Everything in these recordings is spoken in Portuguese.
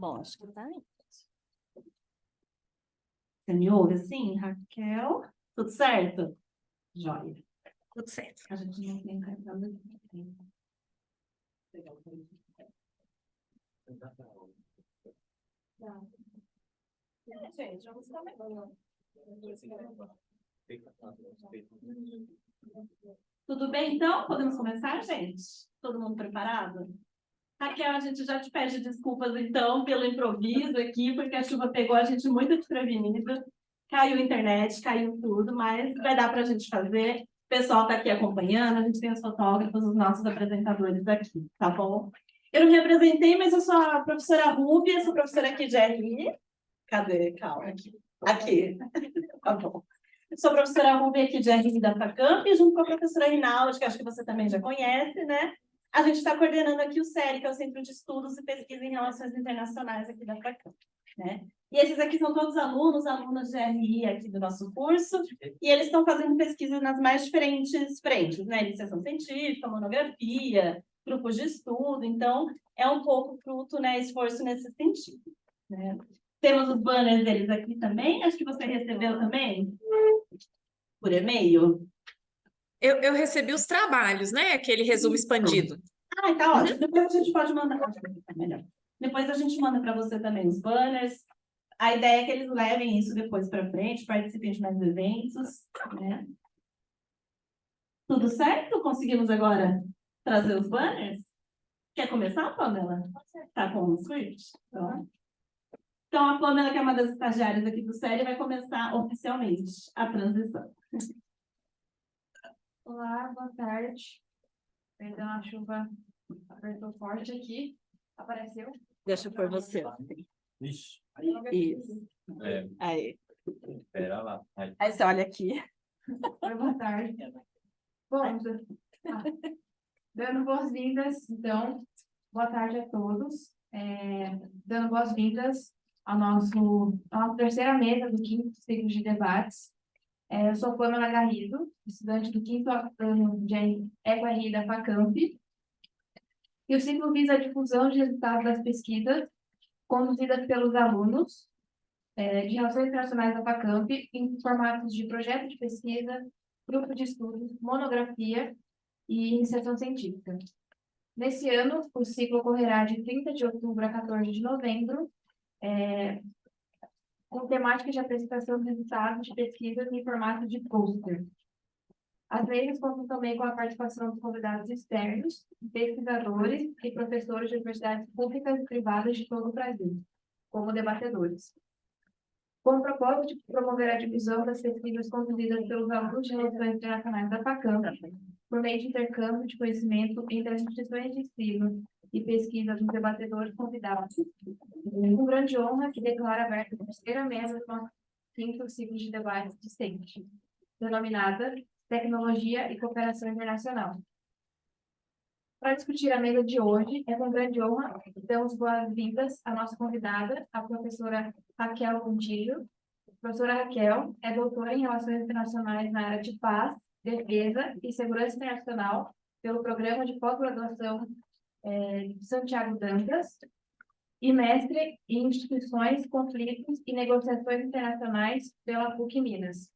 Bom, acho que tá aí. Você me ouve assim, Raquel? Tudo certo? Joia. Tudo certo. A gente não tem cartão aqui. Gente, vamos comer. Tudo bem, então? Podemos começar, gente? Todo mundo preparado? Raquel, a gente já te pede desculpas, então, pelo improviso aqui, porque a chuva pegou a gente muito desprevenida. Caiu a internet, caiu tudo, mas vai dar para a gente fazer. O pessoal está aqui acompanhando, a gente tem os fotógrafos, os nossos apresentadores aqui, tá bom? Eu não me apresentei, mas eu sou a professora Rúbia, sou professora aqui de RI. Cadê? Calma, aqui. Aqui. Tá bom. Sou professora Rúbia aqui de RI da Facamp, junto com a professora Rinaldi, que acho que você também já conhece, né? A gente está coordenando aqui o CERI, que é o Centro de Estudos e Pesquisa em Relações Internacionais aqui da Facamp, né? E esses aqui são todos alunos de RI aqui do nosso curso, e eles estão fazendo pesquisa nas mais diferentes frentes, né? Iniciação científica, monografia, grupos de estudo, então é um pouco fruto, né, esforço nesse sentido, né? Temos os banners deles aqui também, acho que você recebeu também, por e-mail. Eu recebi os trabalhos, né? Aquele resumo expandido. Ah, tá ótimo. Depois a gente pode mandar. Melhor. Depois a gente manda para você também os banners. A ideia é que eles levem isso depois para frente, participem de mais eventos, né? Tudo certo? Conseguimos agora trazer os banners? Quer começar, Pamela? Tá com o script? Então, a Pamela, que é uma das estagiárias aqui do CERI, vai começar oficialmente a transição. Olá, boa tarde. Perdão, a chuva apertou forte aqui. Apareceu? Deixa eu pôr você. Ixi, Isso. é, Aí. pera lá. Aí você olha aqui. Oi, boa tarde. Bom, dando boas-vindas, então, boa tarde a todos. Dando boas-vindas à nossa terceira mesa do quinto ciclo de debates. Eu sou Pamela Garrido, estudante do quinto ano de EcoRI da Facamp, e o ciclo visa a difusão de resultados das pesquisas conduzidas pelos alunos de Relações Internacionais da Facamp em formatos de projeto de pesquisa, grupo de estudos, monografia e iniciação científica. Nesse ano, o ciclo ocorrerá de 30 de outubro a 14 de novembro, com temática de apresentação de resultados de pesquisas em formato de pôster. As mesas contam também com a participação de convidados externos, pesquisadores e professores de universidades públicas e privadas de todo o Brasil, como debatedores. Com o propósito de promover a divisão das pesquisas conduzidas pelos alunos de Relações Internacionais da Facamp, por meio de intercâmbio de conhecimento entre as instituições de ensino e pesquisa dos debatedores convidados. Com grande honra que declara aberta a terceira mesa do nosso quinto ciclo de debates discente, denominada Tecnologia e Cooperação Internacional. Para discutir a mesa de hoje, é com grande honra que damos boas-vindas à nossa convidada, a professora Raquel Contígio. A professora Raquel é doutora em Relações Internacionais na área de Paz, Defesa e Segurança Internacional pelo Programa de Pós-Graduação de Santiago Dantas e mestre em Instituições, Conflitos e Negociações Internacionais pela PUC Minas.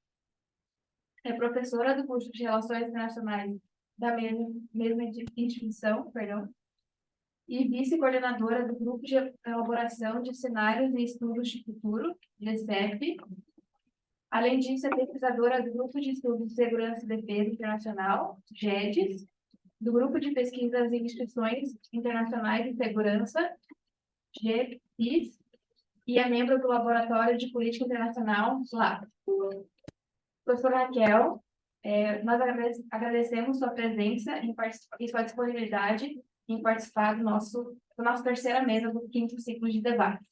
É professora do curso de Relações Internacionais da mesma instituição, e vice-coordenadora do Grupo de Elaboração de Cenários e Estudos de Futuro, GCEP. Além disso, é pesquisadora do Grupo de Estudos de Segurança e Defesa Internacional, GEDES, do Grupo de Pesquisas em Instituições Internacionais de Segurança, GPIS, e é membro do Laboratório de Política Internacional, LAP. Professora Raquel, nós agradecemos sua presença e sua disponibilidade em participar da nossa terceira mesa do quinto ciclo de debate.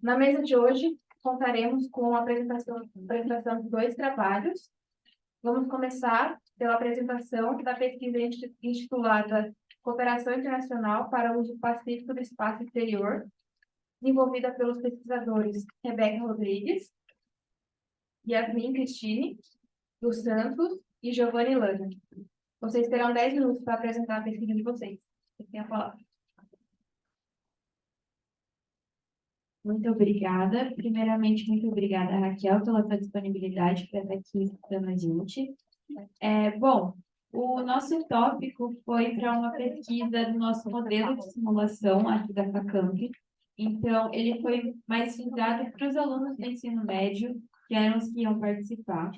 Na mesa de hoje, contaremos com a apresentação de dois trabalhos. Vamos começar pela apresentação da pesquisa intitulada Cooperação Internacional para o Uso Pacífico do Espaço Exterior, desenvolvida pelos pesquisadores Rebeca Rodrigues, Yasmin Cristine dos Santos e Giovanni Lana. Vocês terão 10 minutos para apresentar a pesquisa de vocês. Vocês têm a palavra. Muito obrigada. Primeiramente, muito obrigada, Raquel, pela sua disponibilidade para estar aqui escutando a gente. Bom, o nosso tópico foi para uma pesquisa do nosso modelo de simulação aqui da Facamp. Então, ele foi mais visado para os alunos do ensino médio, que eram os que iam participar.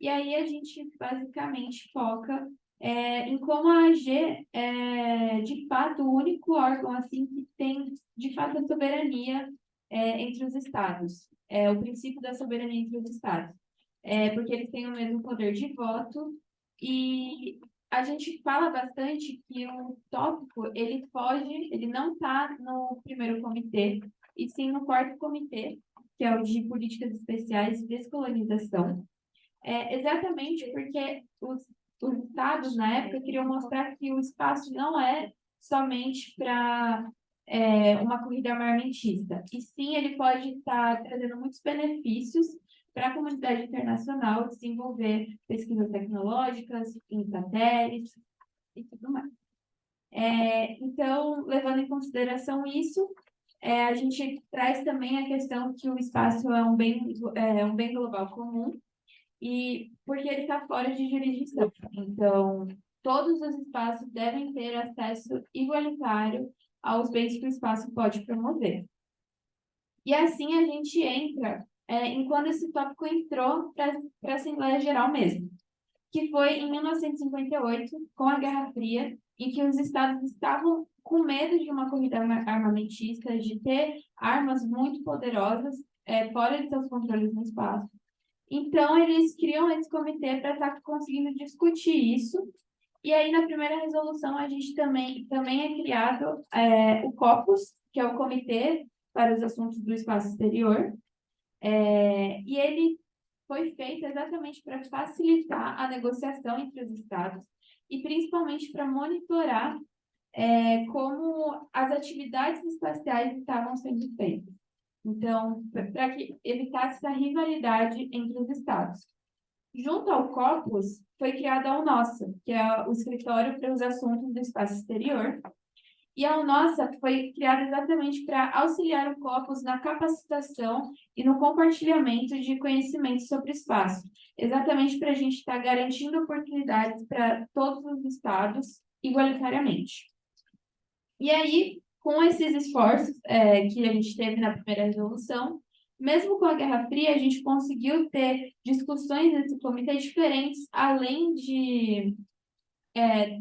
E aí a gente basicamente foca em como a AG é, de fato, o único órgão assim que tem, de fato, a soberania entre os estados. O princípio da soberania entre os estados. Porque eles têm o mesmo poder de voto e a gente fala bastante que o tópico, ele não está no primeiro comitê, e sim no quarto comitê, que é o de políticas especiais e descolonização. Exatamente porque os estados, na época, queriam mostrar que o espaço não é somente para uma corrida armamentista, e sim ele pode estar trazendo muitos benefícios para a comunidade internacional desenvolver pesquisas tecnológicas em satélites e tudo mais. Então, levando em consideração isso, a gente traz também a questão que o espaço é um bem global comum, e porque ele está fora de jurisdição. Então, todos os espaços devem ter acesso igualitário aos bens que o espaço pode promover. E assim a gente entra em quando esse tópico entrou para a Assembleia Geral mesmo, que foi em 1958, com a Guerra Fria, em que os estados estavam com medo de uma corrida armamentista, de ter armas muito poderosas fora de seus controles no espaço. Então, eles criam esse comitê para estar conseguindo discutir isso. E aí, na primeira resolução, a gente também é criado o COPUS, que é o Comitê para os Assuntos do Espaço Exterior. E ele foi feito exatamente para facilitar a negociação entre os estados e principalmente para monitorar como as atividades espaciais estavam sendo feitas. Então, para que evitasse essa rivalidade entre os estados. Junto ao COPUS, foi criada a UNOSA, que é o Escritório para os Assuntos do Espaço Exterior. E a UNOSA foi criada exatamente para auxiliar o COPUS na capacitação e no compartilhamento de conhecimentos sobre o espaço, exatamente para a gente estar garantindo oportunidades para todos os estados igualitariamente. E aí, com esses esforços que a gente teve na primeira resolução, mesmo com a Guerra Fria, a gente conseguiu ter discussões nesse comitê diferentes, além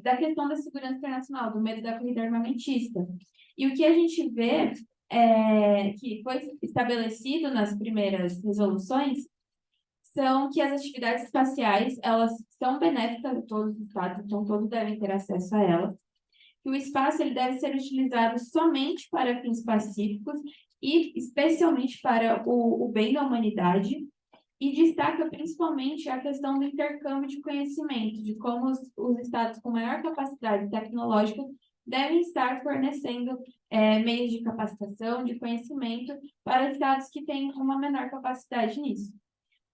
da questão da segurança internacional, do medo da corrida armamentista. E o que a gente vê que foi estabelecido nas primeiras resoluções são que as atividades espaciais, elas são benéficas a todos os estados, então todos devem ter acesso a elas, que o espaço ele deve ser utilizado somente para fins pacíficos e especialmente para o bem da humanidade, e destaca principalmente a questão do intercâmbio de conhecimento, de como os estados com maior capacidade tecnológica devem estar fornecendo meios de capacitação, de conhecimento para estados que têm uma menor capacidade nisso.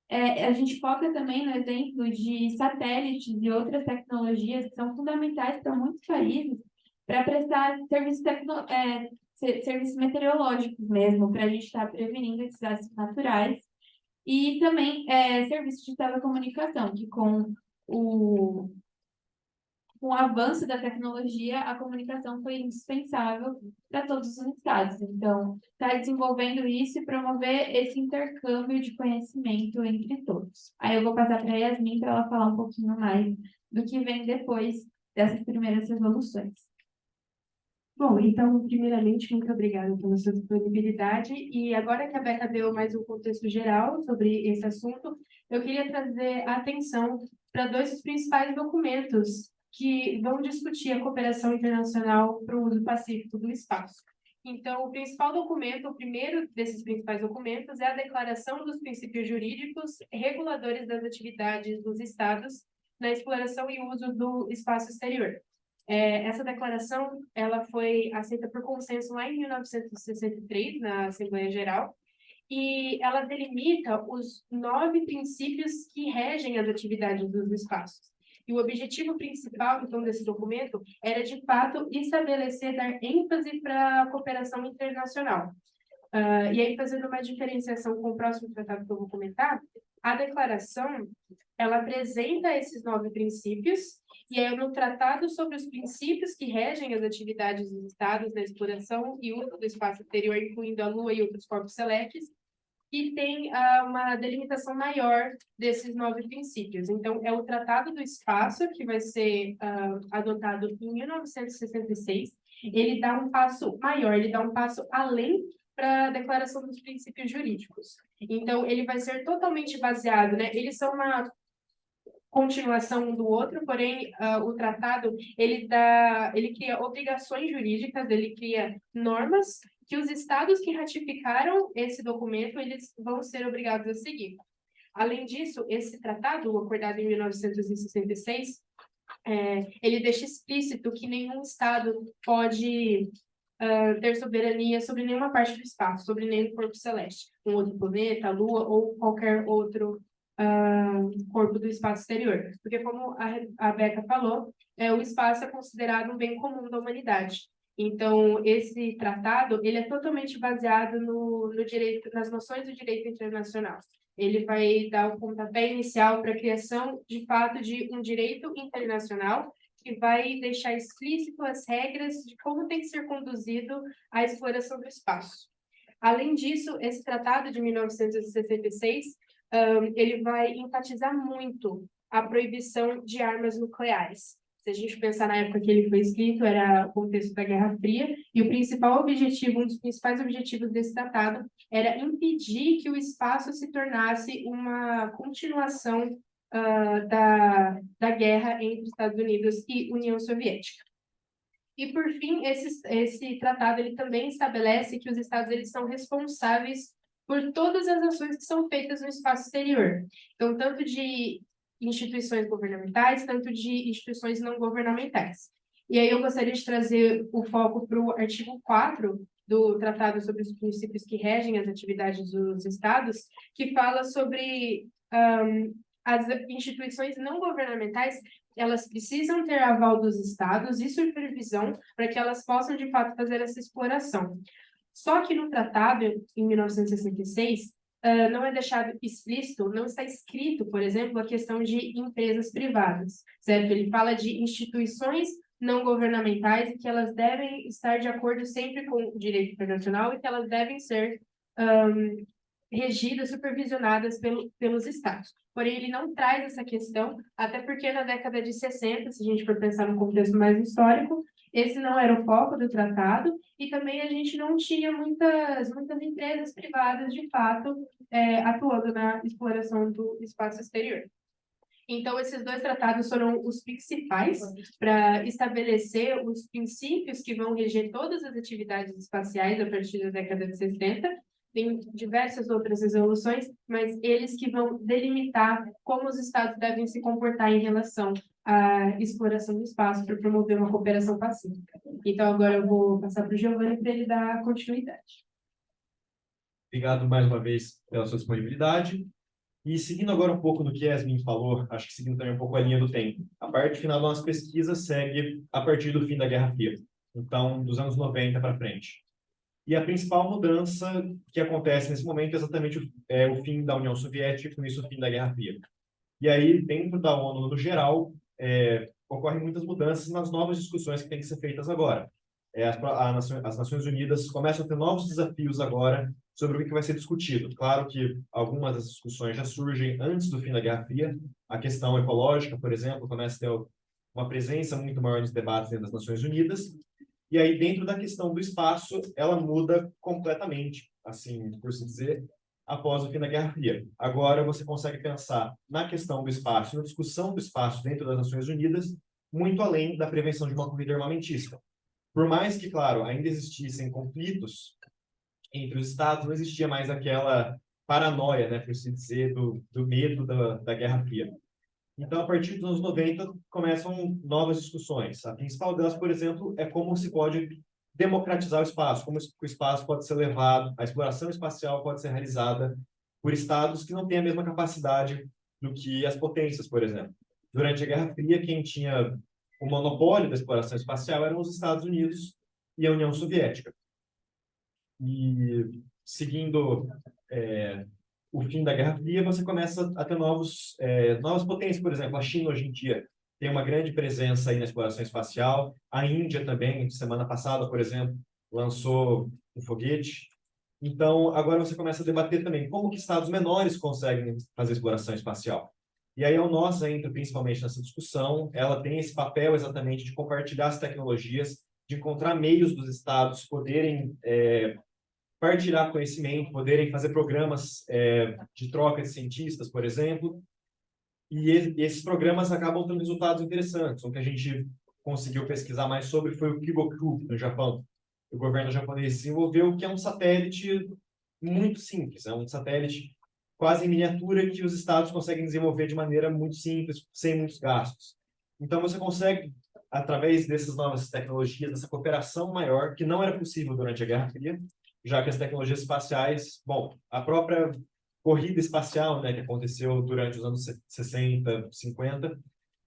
A gente foca também no exemplo de satélites e outras tecnologias que são fundamentais para muitos países, para prestar serviços meteorológicos mesmo, para a gente estar prevenindo desastres naturais, e também serviços de telecomunicação, que com o avanço da tecnologia, a comunicação foi indispensável para todos os estados. Então, está desenvolvendo isso e promover esse intercâmbio de conhecimento entre todos. Aí eu vou passar para a Yasmin para ela falar um pouquinho mais do que vem depois dessas primeiras resoluções. Bom, então, primeiramente, muito obrigada pela sua disponibilidade. E agora que a Beca deu mais um contexto geral sobre esse assunto, eu queria trazer a atenção para dois dos principais documentos que vão discutir a cooperação internacional para o uso pacífico do espaço. Então, o principal documento, o primeiro desses principais documentos, é a Declaração dos Princípios Jurídicos Reguladores das Atividades dos Estados na Exploração e Uso do Espaço Exterior. Essa declaração ela foi aceita por consenso lá em 1963, na Assembleia Geral, e ela delimita os 9 princípios que regem as atividades dos espaços. E o objetivo principal, então, desse documento era, de fato, estabelecer, dar ênfase para a cooperação internacional. E aí, fazendo uma diferenciação com o próximo tratado que eu vou comentar, a declaração, ela apresenta esses 9 princípios, e aí no tratado sobre os princípios que regem as atividades dos estados na exploração e uso do espaço exterior, incluindo a Lua e outros corpos celestes, e tem uma delimitação maior desses 9 princípios. Então, é o Tratado do Espaço, que vai ser adotado em 1966. Ele dá um passo maior, ele dá um passo além para a Declaração dos Princípios Jurídicos. Então, ele vai ser totalmente baseado, né? Eles são uma continuação um do outro, porém, o tratado, ele cria obrigações jurídicas, ele cria normas que os estados que ratificaram esse documento, eles vão ser obrigados a seguir. Além disso, esse tratado, acordado em 1966, ele deixa explícito que nenhum estado pode ter soberania sobre nenhuma parte do espaço, sobre nenhum corpo celeste, um outro planeta, a Lua ou qualquer outro corpo do espaço exterior. Porque, como a Beca falou, o espaço é considerado um bem comum da humanidade. Então, esse tratado, ele é totalmente baseado no direito, nas noções do direito internacional. Ele vai dar o pontapé inicial para a criação, de fato, de um direito internacional que vai deixar explícito as regras de como tem que ser conduzido a exploração do espaço. Além disso, esse tratado de 1966, ele vai enfatizar muito a proibição de armas nucleares. Se a gente pensar na época que ele foi escrito, era o contexto da Guerra Fria, e o principal objetivo, um dos principais objetivos desse tratado, era impedir que o espaço se tornasse uma continuação da guerra entre Estados Unidos e União Soviética. E, por fim, esse tratado ele também estabelece que os estados eles são responsáveis por todas as ações que são feitas no espaço exterior. Então, tanto de instituições governamentais, tanto de instituições não governamentais. E aí eu gostaria de trazer o foco para o artigo 4 do Tratado sobre os Princípios que Regem as Atividades dos Estados, que fala sobre as instituições não governamentais, elas precisam ter aval dos estados e supervisão para que elas possam, de fato, fazer essa exploração. Só que no tratado, em 1966, não é deixado explícito, não está escrito, por exemplo, a questão de empresas privadas, certo? Ele fala de instituições não governamentais e que elas devem estar de acordo sempre com o direito internacional e que elas devem ser regidas, supervisionadas pelos estados. Porém, ele não traz essa questão, até porque na década de 60, se a gente for pensar num contexto mais histórico, esse não era o foco do tratado, e também a gente não tinha muitas empresas privadas, de fato, atuando na exploração do espaço exterior. Então, esses 2 tratados foram os principais para estabelecer os princípios que vão reger todas as atividades espaciais a partir da década de 60. Tem diversas outras resoluções, mas eles que vão delimitar como os estados devem se comportar em relação à exploração do espaço para promover uma cooperação pacífica. Então, agora eu vou passar para o Giovanni para ele dar continuidade. Obrigado mais uma vez pela sua disponibilidade. E seguindo agora um pouco do que a Yasmin falou, acho que seguindo também um pouco a linha do tempo, a parte final da nossa pesquisa segue a partir do fim da Guerra Fria, então dos anos 90 para frente. E a principal mudança que acontece nesse momento é exatamente o fim da União Soviética e, com isso, o fim da Guerra Fria. E aí, dentro da ONU, no geral, ocorrem muitas mudanças nas novas discussões que têm que ser feitas agora. As Nações Unidas começam a ter novos desafios agora sobre o que vai ser discutido. Claro que algumas das discussões já surgem antes do fim da Guerra Fria. A questão ecológica, por exemplo, começa a ter uma presença muito maior nos debates dentro das Nações Unidas. E aí, dentro da questão do espaço, ela muda completamente, assim, por se dizer, após o fim da Guerra Fria. Agora, você consegue pensar na questão do espaço, na discussão do espaço dentro das Nações Unidas, muito além da prevenção de uma corrida armamentista. Por mais que, claro, ainda existissem conflitos entre os estados, não existia mais aquela paranoia, né, por se dizer, do medo da Guerra Fria. Então, a partir dos anos 90, começam novas discussões. A principal delas, por exemplo, é como se pode democratizar o espaço, como o espaço pode ser levado, a exploração espacial pode ser realizada por estados que não têm a mesma capacidade do que as potências, por exemplo. Durante a Guerra Fria, quem tinha o monopólio da exploração espacial eram os Estados Unidos e a União Soviética. E seguindo o fim da Guerra Fria, você começa a ter novas potências. Por exemplo, a China hoje em dia tem uma grande presença aí na exploração espacial. A Índia também, semana passada, por exemplo, lançou um foguete. Então, agora você começa a debater também como que estados menores conseguem fazer exploração espacial. E aí a ONOSA entra principalmente nessa discussão. Ela tem esse papel exatamente de compartilhar as tecnologias, de encontrar meios dos estados poderem partilhar conhecimento, poderem fazer programas de troca de cientistas, por exemplo. E esses programas acabam tendo resultados interessantes. O que a gente conseguiu pesquisar mais sobre foi o Kigoku, no Japão. O governo japonês desenvolveu, que é um satélite muito simples. É um satélite quase em miniatura que os estados conseguem desenvolver de maneira muito simples, sem muitos gastos. Então, você consegue, através dessas novas tecnologias, dessa cooperação maior, que não era possível durante a Guerra Fria, já que as tecnologias espaciais, bom, a própria corrida espacial, né, que aconteceu durante os anos 60, 50,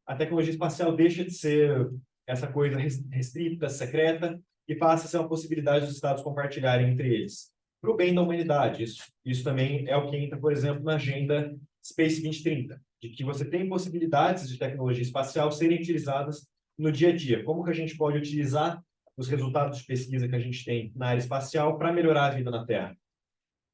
a tecnologia espacial deixa de ser essa coisa restrita, secreta, e passa a ser uma possibilidade dos estados compartilharem entre eles, para o bem da humanidade. Isso também é o que entra, por exemplo, na agenda Space 2030, de que você tem possibilidades de tecnologia espacial serem utilizadas no dia a dia. Como que a gente pode utilizar os resultados de pesquisa que a gente tem na área espacial para melhorar a vida na Terra?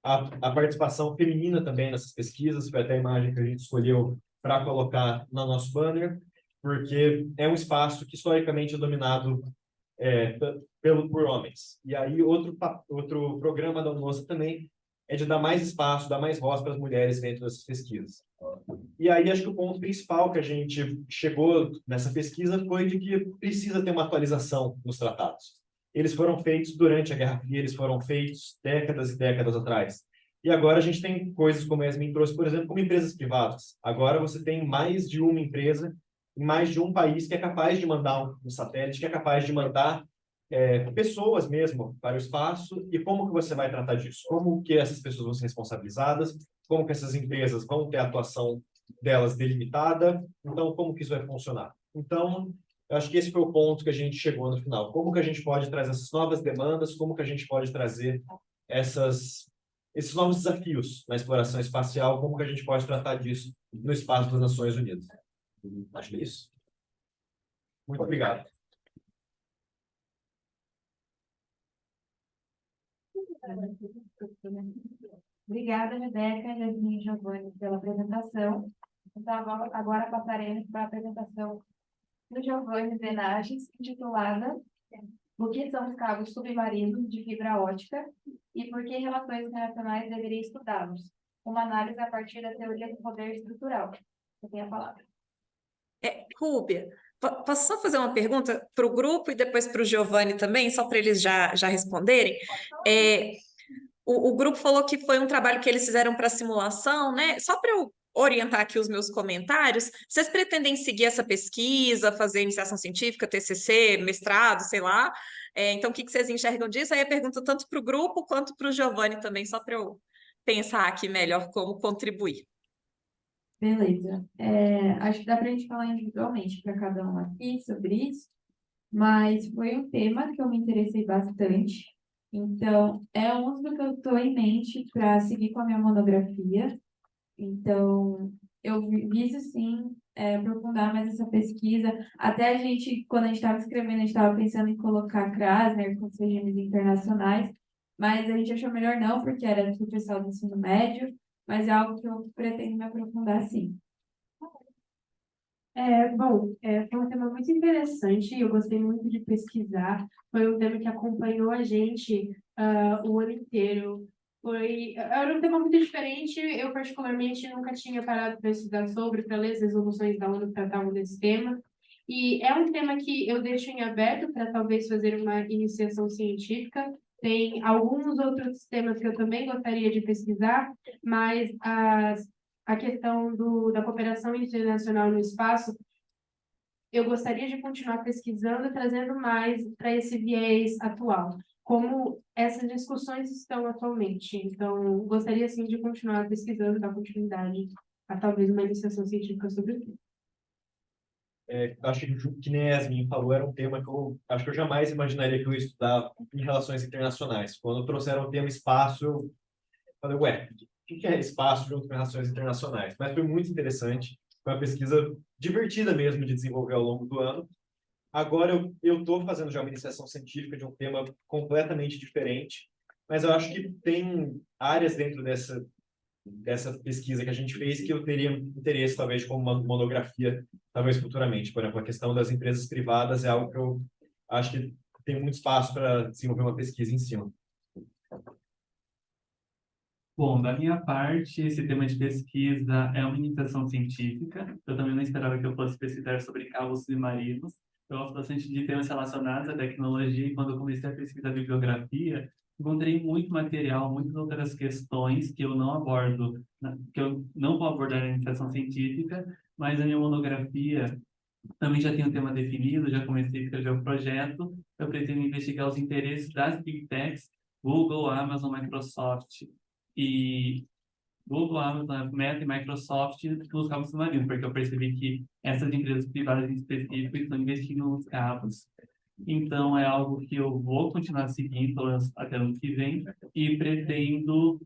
A participação feminina também nessas pesquisas, foi até a imagem que a gente escolheu para colocar no nosso banner, porque é um espaço que historicamente é dominado por homens. E aí outro programa da UNOSA também é de dar mais espaço, dar mais voz para as mulheres dentro dessas pesquisas. E aí acho que o ponto principal que a gente chegou nessa pesquisa foi de que precisa ter uma atualização nos tratados. Eles foram feitos durante a Guerra Fria, eles foram feitos décadas e décadas atrás. E agora a gente tem coisas como a Yasmin trouxe, por exemplo, como empresas privadas. Agora você tem mais de uma empresa em mais de um país que é capaz de mandar um satélite, que é capaz de mandar pessoas mesmo para o espaço. E como que você vai tratar disso? Como que essas pessoas vão ser responsabilizadas? Como que essas empresas vão ter a atuação delas delimitada? Então, como que isso vai funcionar? Então, eu acho que esse foi o ponto que a gente chegou no final. Como que a gente pode trazer essas novas demandas? Como que a gente pode trazer esses novos desafios na exploração espacial? Como que a gente pode tratar disso no espaço das Nações Unidas? Acho que é isso. Muito obrigado. Obrigada, Rebeca, Yasmin e Giovanni, pela apresentação. Então, agora passaremos para a apresentação do Giovanni Venages, intitulada O que são os cabos submarinos de fibra ótica e por que relações internacionais deveriam estudá-los? Uma análise a partir da teoria do poder estrutural. Você tem a palavra. Rúbia, posso só fazer uma pergunta para o grupo e depois para o Giovanni também, só para eles já responderem? O grupo falou que foi um trabalho que eles fizeram para simulação, né? Só para eu orientar aqui os meus comentários, vocês pretendem seguir essa pesquisa, fazer iniciação científica, TCC, mestrado, sei lá? Então, o que vocês enxergam disso? Aí eu pergunto tanto para o grupo quanto para o Giovanni também, só para eu pensar aqui melhor como contribuir. Beleza. Acho que dá para a gente falar individualmente para cada um aqui sobre isso, mas foi um tema que eu me interessei bastante. Então, é um dos que eu estou em mente para seguir com a minha monografia. Então, eu viso, sim, aprofundar mais essa pesquisa. Até quando a gente estava escrevendo, a gente estava pensando em colocar Krasner com regimes internacionais, mas a gente achou melhor não, porque era do pessoal do ensino médio, mas é algo que eu pretendo me aprofundar, sim. Foi um tema muito interessante, eu gostei muito de pesquisar, foi um tema que acompanhou a gente o ano inteiro. Era um tema muito diferente, eu particularmente nunca tinha parado para estudar sobre, para ler as resoluções da ONU que tratavam desse tema, e é um tema que eu deixo em aberto para talvez fazer uma iniciação científica. Tem alguns outros temas que eu também gostaria de pesquisar, mas a questão da cooperação internacional no espaço, eu gostaria de continuar pesquisando, trazendo mais para esse viés atual, como essas discussões estão atualmente. Então, gostaria, sim, de continuar pesquisando, dar continuidade a talvez uma iniciação científica sobre o tema. Acho que nem a Yasmin falou, era um tema que eu acho que eu jamais imaginaria que eu ia estudar em relações internacionais. Quando trouxeram o tema espaço, Falei, ué, o que é espaço junto com relações internacionais? Mas foi muito interessante, foi uma pesquisa divertida mesmo de desenvolver ao longo do ano. Agora eu estou fazendo já uma iniciação científica de um tema completamente diferente, mas eu acho que tem áreas dentro dessa pesquisa que a gente fez que eu teria interesse, talvez, como uma monografia, talvez futuramente. Por exemplo, a questão das empresas privadas é algo que eu acho que tem muito espaço para desenvolver uma pesquisa em cima. Bom, da minha parte, esse tema de pesquisa é uma iniciação científica. Eu também não esperava que eu fosse pesquisar sobre cabos submarinos. Eu gosto bastante de temas relacionados à tecnologia e quando eu comecei a pesquisar bibliografia, encontrei muito material, muitas outras questões que eu não abordo, que eu não vou abordar na iniciação científica, mas a minha monografia também já tem um tema definido, já comecei a escrever o projeto. Eu pretendo investigar os interesses das Big Techs, Google, Amazon, Microsoft e Google, Amazon, Meta e Microsoft nos cabos submarinos, porque eu percebi que essas empresas privadas em específico estão investindo nos cabos. Então, é algo que eu vou continuar seguindo pelo menos até o ano que vem e pretendo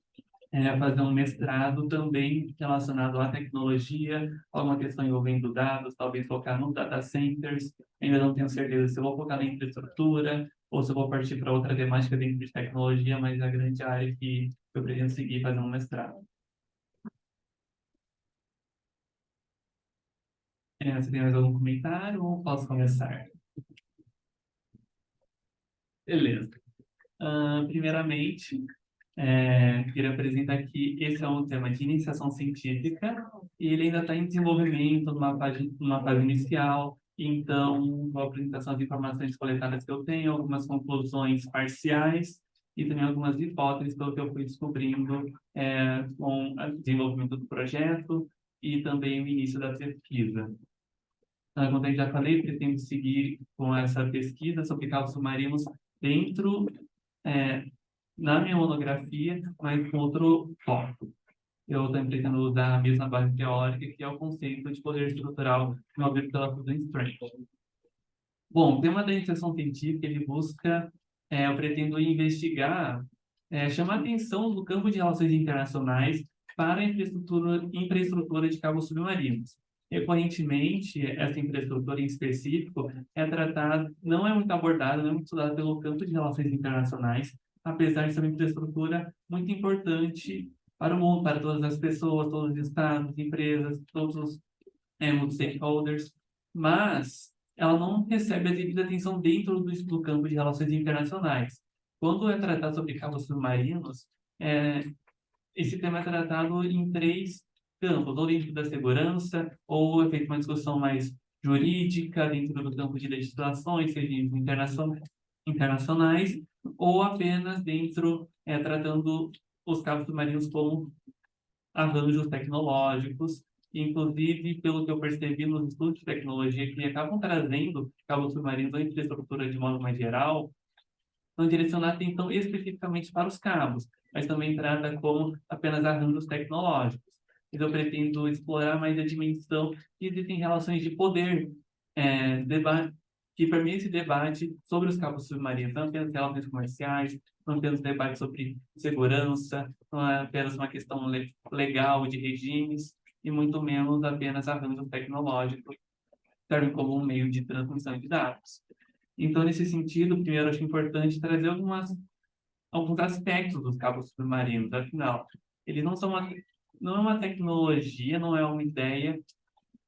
fazer um mestrado também relacionado à tecnologia, alguma questão envolvendo dados, talvez focar nos data centers. Ainda não tenho certeza se eu vou focar na infraestrutura ou se eu vou partir para outra temática dentro de tecnologia, mas é a grande área que eu pretendo seguir fazendo um mestrado. Você tem mais algum comentário ou posso começar? Beleza. Primeiramente, queria apresentar que esse é um tema de iniciação científica e ele ainda está em desenvolvimento numa fase inicial. Então, vou apresentar as informações coletadas que eu tenho, algumas conclusões parciais e também algumas hipóteses pelo que eu fui descobrindo com o desenvolvimento do projeto e também o início da pesquisa. Como eu já falei, pretendo seguir com essa pesquisa sobre cabos submarinos dentro na minha monografia, mas com outro foco. Eu estou pretendendo usar a mesma base teórica, que é o conceito de poder estrutural movido pela fusão strength. Bom, o tema da iniciação científica, ele busca, eu pretendo investigar, chamar a atenção do campo de relações internacionais para a infraestrutura de cabos submarinos. Recorrentemente, essa infraestrutura em específico é tratada, não é muito abordada, não é muito estudada pelo campo de relações internacionais, apesar de ser uma infraestrutura muito importante para o mundo, para todas as pessoas, todos os estados, empresas, todos os stakeholders, mas ela não recebe a devida atenção dentro do campo de relações internacionais. Quando é tratado sobre cabos submarinos, esse tema é tratado em 3 campos, ou dentro da segurança, ou é feita uma discussão mais jurídica, dentro do campo de legislações, regimes internacionais, ou apenas dentro, tratando os cabos submarinos como arranjos tecnológicos, inclusive, pelo que eu percebi nos estudos de tecnologia que acabam trazendo cabos submarinos ou infraestrutura de modo mais geral, não direcionar a atenção especificamente para os cabos, mas também trata como apenas arranjos tecnológicos. Então, eu pretendo explorar mais a dimensão que existem relações de poder, que permeia esse debate sobre os cabos submarinos, não apenas relações comerciais, não apenas debate sobre segurança, não é apenas uma questão legal de regimes, e muito menos apenas arranjos tecnológicos, servem como um meio de transmissão de dados. Então, nesse sentido, primeiro, acho importante trazer alguns aspectos dos cabos submarinos. Afinal, eles não é uma tecnologia, não é uma ideia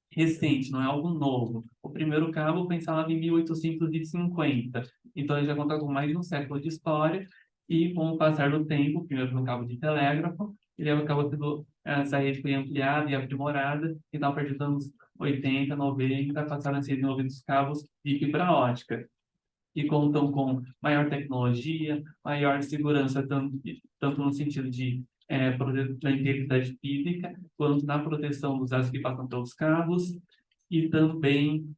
recente, não é algo novo. O primeiro cabo foi instalado em 1850, então ele já conta com mais de um século de história e, com o passar do tempo, primeiro no cabo de telégrafo, ele acabou tendo, essa rede foi ampliada e aprimorada, então a partir dos anos 80, 90, passaram a ser desenvolvidos cabos de fibra ótica, que contam com maior tecnologia, maior segurança, tanto no sentido da integridade física, quanto na proteção dos dados que passam pelos cabos, e também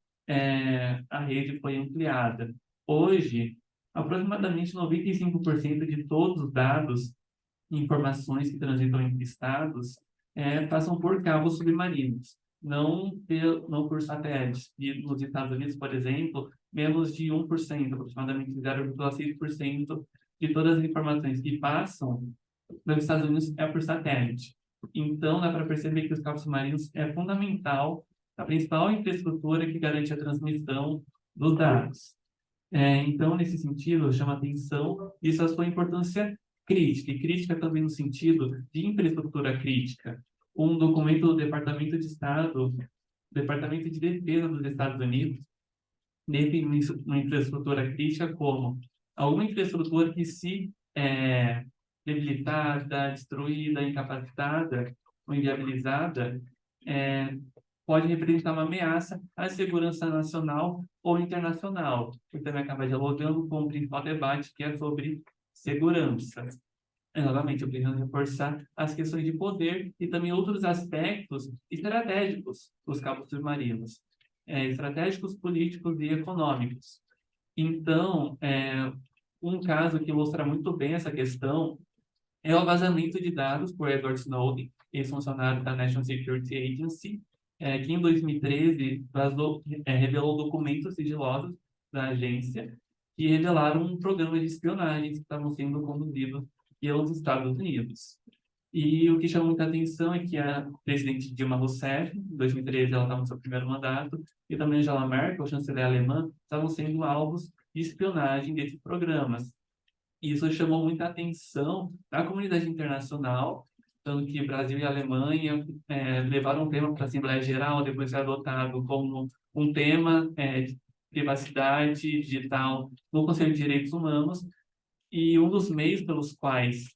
a rede foi ampliada. Hoje, aproximadamente 95% de todos os dados e informações que transitam entre estados passam por cabos submarinos, não por satélites. E nos Estados Unidos, por exemplo, menos de 1%, aproximadamente 0,6% de todas as informações que passam dos Estados Unidos é por satélite. Então, dá para perceber que os cabos submarinos é fundamental, a principal infraestrutura que garante a transmissão dos dados. Então, nesse sentido, chama atenção isso a sua importância crítica, e crítica também no sentido de infraestrutura crítica. Um documento do Departamento de Estado, Departamento de Defesa dos Estados Unidos, define uma infraestrutura crítica como alguma infraestrutura que se debilitada, destruída, incapacitada ou inviabilizada, pode representar uma ameaça à segurança nacional ou internacional, que também acaba dialogando com o principal debate, que é sobre segurança. Novamente, eu preciso reforçar as questões de poder e também outros aspectos estratégicos dos cabos submarinos, estratégicos, políticos e econômicos. Então, um caso que ilustra muito bem essa questão é o vazamento de dados por Edward Snowden, ex-funcionário da National Security Agency, que em 2013 revelou documentos sigilosos da agência que revelaram um programa de espionagem que estavam sendo conduzidos pelos Estados Unidos. E o que chama muita atenção é que a presidente Dilma Rousseff, em 2013, ela estava no seu primeiro mandato, e também Angela Merkel, chanceler alemã, estavam sendo alvos de espionagem desses programas. Isso chamou muita atenção da comunidade internacional, tanto que Brasil e Alemanha levaram o tema para a Assembleia Geral, depois foi adotado como um tema de privacidade digital no Conselho de Direitos Humanos, e um dos meios pelos quais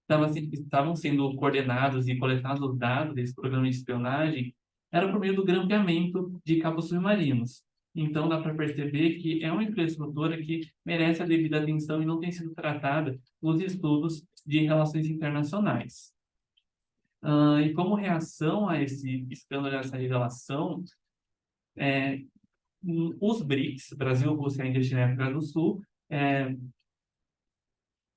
estavam sendo coordenados e coletados os dados desse programa de espionagem era por meio do grampeamento de cabos submarinos. Então, dá para perceber que é uma infraestrutura que merece a devida atenção e não tem sido tratada nos estudos de relações internacionais. E como reação a esse escândalo, a essa revelação, os BRICS, Brasil, Rússia, Índia, China e África do Sul,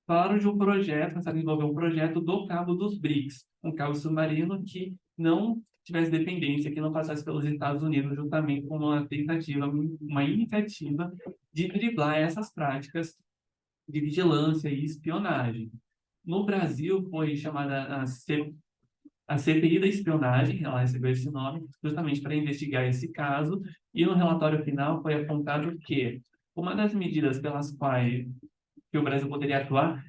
falaram de um projeto, pensaram em desenvolver um projeto do cabo dos BRICS, um cabo submarino que não tivesse dependência, que não passasse pelos Estados Unidos, juntamente com uma tentativa, uma iniciativa de driblar essas práticas de vigilância e espionagem. No Brasil, foi chamada a CPI da espionagem, ela recebeu esse nome, justamente para investigar esse caso, e no relatório final foi apontado que uma das medidas pelas quais que o Brasil poderia atuar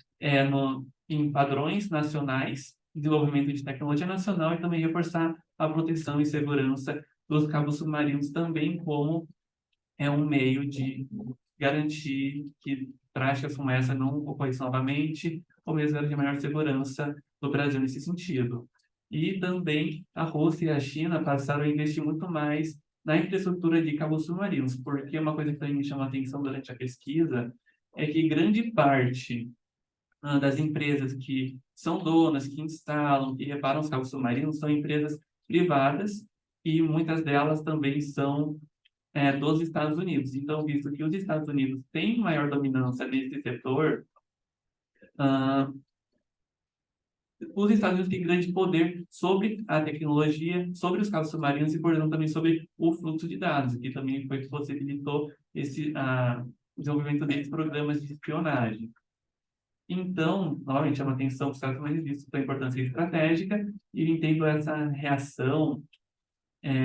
em padrões nacionais, desenvolvimento de tecnologia nacional e também reforçar a proteção e segurança dos cabos submarinos também como um meio de garantir que práticas como essa não ocorressem novamente ou mesmo de maior segurança do Brasil nesse sentido. E também a Rússia e a China passaram a investir muito mais na infraestrutura de cabos submarinos, porque uma coisa que também me chamou a atenção durante a pesquisa é que grande parte das empresas que são donas, que instalam, que reparam os cabos submarinos, são empresas privadas e muitas delas também são dos Estados Unidos. Então, visto que os Estados Unidos têm maior dominância nesse setor, os Estados Unidos têm grande poder sobre a tecnologia, sobre os cabos submarinos e, portanto, também sobre o fluxo de dados, que também foi que possibilitou o desenvolvimento desses programas de espionagem. Então, novamente, chama atenção para os Estados Unidos, visto sua importância estratégica, e entendo essa reação,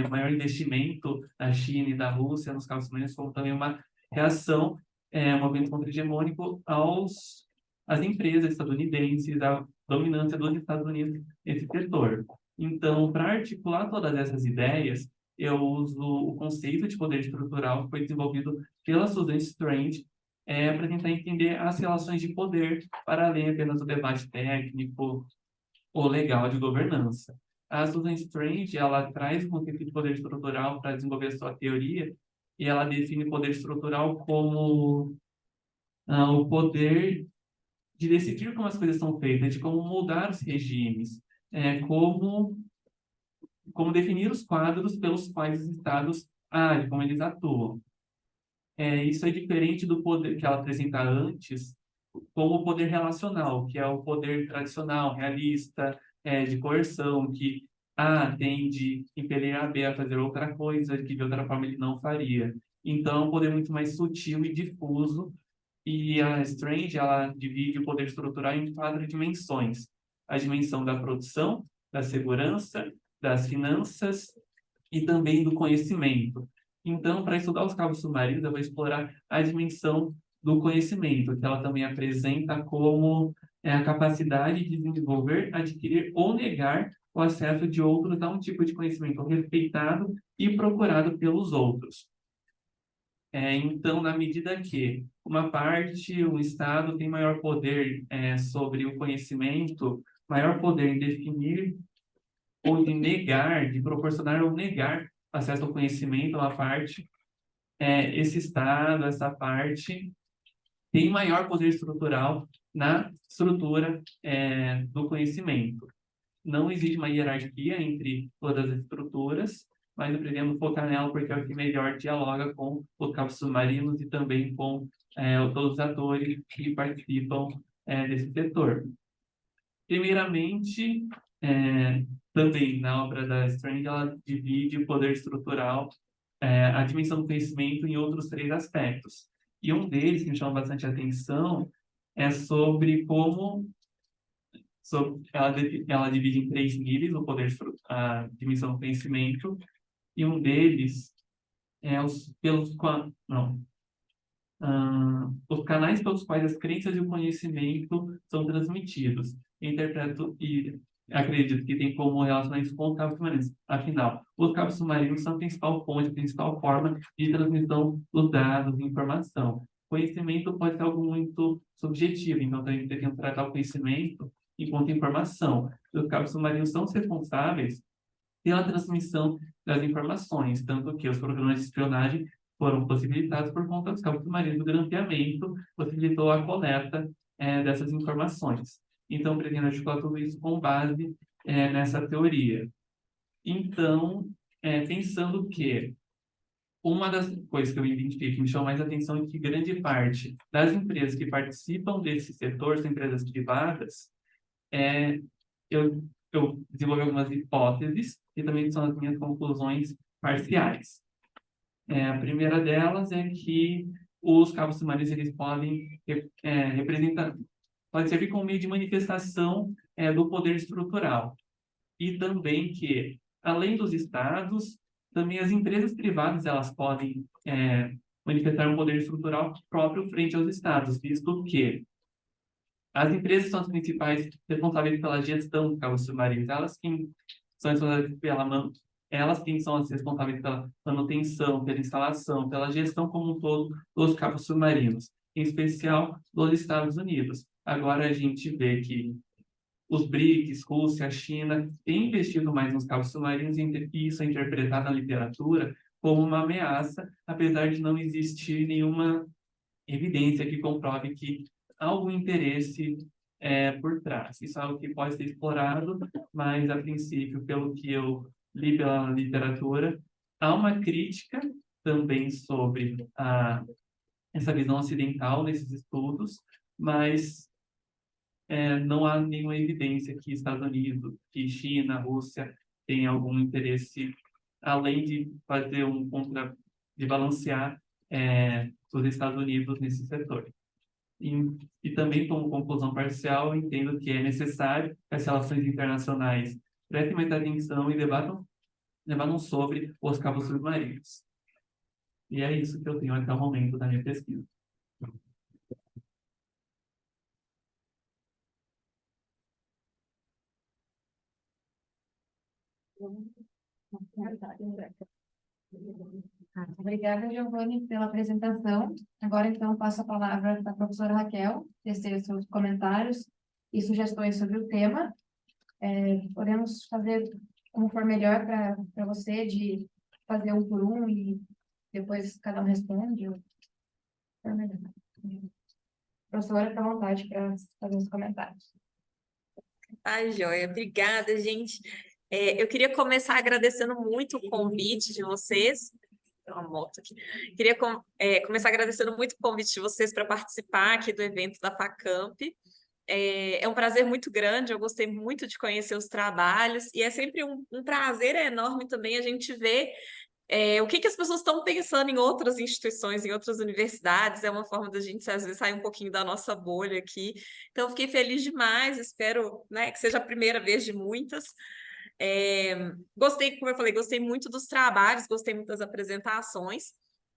maior investimento da China e da Rússia nos cabos submarinos como também uma reação, um movimento contra-hegemônico às empresas estadunidenses, à dominância dos Estados Unidos nesse setor. Então, para articular todas essas ideias, eu uso o conceito de poder estrutural que foi desenvolvido pela Susan Strange para tentar entender as relações de poder para além apenas do debate técnico ou legal de governança. A Susan Strange, ela traz o conceito de poder estrutural para desenvolver a sua teoria e ela define o poder estrutural como o poder de decidir como as coisas são feitas, de como moldar os regimes, como definir os quadros pelos quais os estados agem, como eles atuam. Isso é diferente do poder que ela apresenta antes, como o poder relacional, que é o poder tradicional, realista, de coerção, que A tem de impelir a B a fazer outra coisa, que de outra forma ele não faria. Então, é um poder muito mais sutil e difuso, e a Strange, ela divide o poder estrutural em 4 dimensões. a dimensão da produção, da segurança, das finanças e também do conhecimento. Então, para estudar os cabos submarinos, eu vou explorar a dimensão do conhecimento, que ela também apresenta como a capacidade de desenvolver, adquirir ou negar o acesso de outros a um tipo de conhecimento respeitado e procurado pelos outros. Então, na medida que uma parte, um Estado tem maior poder sobre o conhecimento, maior poder em definir ou de negar, de proporcionar ou negar acesso ao conhecimento, uma parte, esse Estado, essa parte, tem maior poder estrutural na estrutura do conhecimento. Não existe uma hierarquia entre todas as estruturas, mas eu pretendo focar nela porque é o que melhor dialoga com os cabos submarinos e também com todos os atores que participam desse setor. Primeiramente, também na obra da Strand, ela divide o poder estrutural, a dimensão do conhecimento em outros 3 aspectos. E um deles, que me chama bastante atenção, é sobre como ela divide em 3 níveis o poder, a dimensão do conhecimento, e um deles é os canais pelos quais as crenças e o conhecimento são transmitidos. Eu interpreto e acredito que tem como relacionar isso com os cabos submarinos. Afinal, os cabos submarinos são a principal fonte, a principal forma de transmissão dos dados e informação. Conhecimento pode ser algo muito subjetivo, então a gente tem que tratar o conhecimento enquanto informação. Os cabos submarinos são responsáveis pela transmissão das informações, tanto que os programas de espionagem foram possibilitados por conta dos cabos submarinos. O grampeamento possibilitou a coleta dessas informações. Então, pretendo articular tudo isso com base nessa teoria. Então, pensando que uma das coisas que eu identifiquei que me chamou mais atenção é que grande parte das empresas que participam desse setor são empresas privadas, eu desenvolvi algumas hipóteses e também são as minhas conclusões parciais. A primeira delas é que os cabos submarinos eles podem pode servir como meio de manifestação do poder estrutural. E também que, além dos estados, também as empresas privadas elas podem manifestar um poder estrutural próprio frente aos estados, visto que as empresas são as principais responsáveis pela gestão dos cabos submarinos. Elas quem são responsáveis elas quem são as responsáveis pela manutenção, pela instalação, pela gestão como um todo dos cabos submarinos, em especial dos Estados Unidos. Agora a gente vê que os BRICS, Rússia, China, têm investido mais nos cabos submarinos e isso é interpretado na literatura como uma ameaça, apesar de não existir nenhuma evidência que comprove que há algum interesse por trás. Isso é algo que pode ser explorado, mas, a princípio, pelo que eu li pela literatura, há uma crítica também sobre essa visão ocidental nesses estudos, mas não há nenhuma evidência que Estados Unidos, que China, Rússia tenham algum interesse, além de fazer de balancear os Estados Unidos nesse setor. E também, como conclusão parcial, entendo que é necessário que as relações internacionais prestem mais atenção e debatam sobre os cabos submarinos. E é isso que eu tenho até o momento da minha pesquisa. Obrigada, Giovanni, pela apresentação. Agora, então, passo a palavra para a professora Raquel, tecer os seus comentários e sugestões sobre o tema. Podemos fazer como for melhor para você, de fazer um por um e depois cada um responde. Professora, fica à vontade para fazer os comentários. Ai, joia. Obrigada, gente. Eu queria começar agradecendo muito o convite de vocês. Tem uma moto aqui. Queria começar agradecendo muito o convite de vocês para participar aqui do evento da Facamp. É um prazer muito grande, eu gostei muito de conhecer os trabalhos, e é sempre um prazer enorme também a gente ver o que as pessoas estão pensando em outras instituições, em outras universidades, é uma forma da gente, às vezes, sair um pouquinho da nossa bolha aqui. Então, fiquei feliz demais, espero, né, que seja a primeira vez de muitas. Gostei, como eu falei, gostei muito dos trabalhos, gostei muito das apresentações.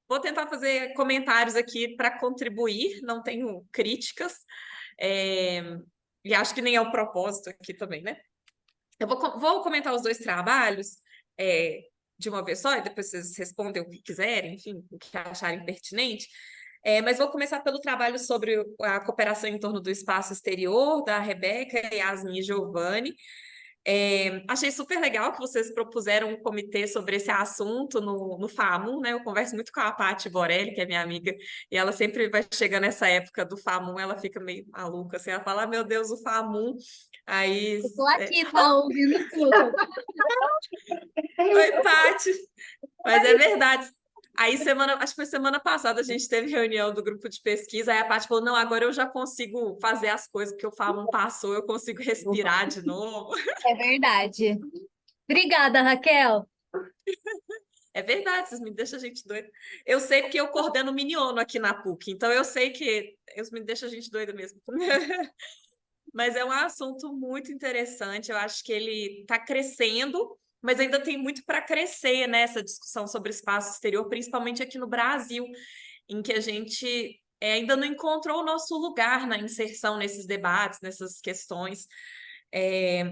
Vou tentar fazer comentários aqui para contribuir, não tenho críticas, e acho que nem é o propósito aqui também, né? Eu vou comentar os dois trabalhos de uma vez só, e depois vocês respondem o que quiserem, enfim, o que acharem pertinente. Mas vou começar pelo trabalho sobre a cooperação em torno do espaço exterior, da Rebeca, Yasmin e Giovanni. Achei super legal que vocês propuseram um comitê sobre esse assunto no FAMUN, né? Eu converso muito com a Paty Borelli, que é minha amiga, e ela sempre vai chegando nessa época do FAMUN, ela fica meio maluca, assim, ela fala, meu Deus, o FAMUN. Aí, Estou aqui, tá ouvindo tudo. oi, Paty, mas é verdade. Aí, acho que foi semana passada, a gente teve reunião do grupo de pesquisa, aí a Paty falou, não, agora eu já consigo fazer as coisas, porque o FAMUN passou, eu consigo respirar de novo. É verdade. Obrigada, Raquel. É verdade, vocês me deixam a gente doida. Eu sei porque eu coordeno o Miniono aqui na PUC, então eu sei que eles me deixam a gente doida mesmo. Mas é um assunto muito interessante, eu acho que ele está crescendo, mas ainda tem muito para crescer nessa discussão sobre espaço exterior, principalmente aqui no Brasil, em que a gente ainda não encontrou o nosso lugar na inserção nesses debates, nessas questões.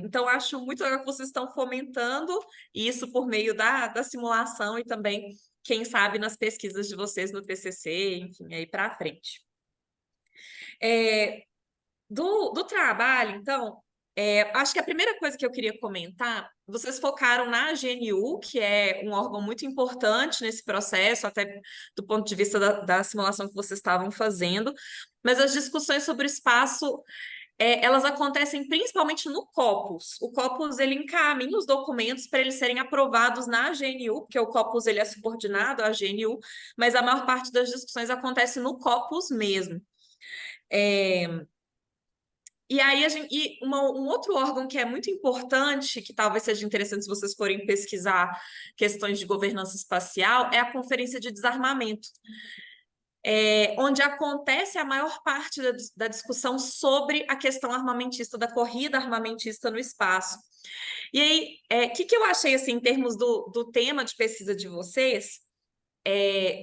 Então, acho muito legal que vocês estão fomentando isso por meio da simulação e também, quem sabe, nas pesquisas de vocês no TCC, enfim, aí para frente. Do trabalho, então, acho que a primeira coisa que eu queria comentar, vocês focaram na GNU, que é um órgão muito importante nesse processo, até do ponto de vista da simulação que vocês estavam fazendo, mas as discussões sobre o espaço elas acontecem principalmente no Corpus. O Corpus, ele encaminha os documentos para eles serem aprovados na GNU, porque o Corpus ele é subordinado à GNU, mas a maior parte das discussões acontece no Corpus mesmo. E aí, um outro órgão que é muito importante, que talvez seja interessante se vocês forem pesquisar questões de governança espacial, é a Conferência de Desarmamento. Onde acontece a maior parte da discussão sobre a questão armamentista, da corrida armamentista no espaço. E aí, o que eu achei, assim, em termos do tema de pesquisa de vocês,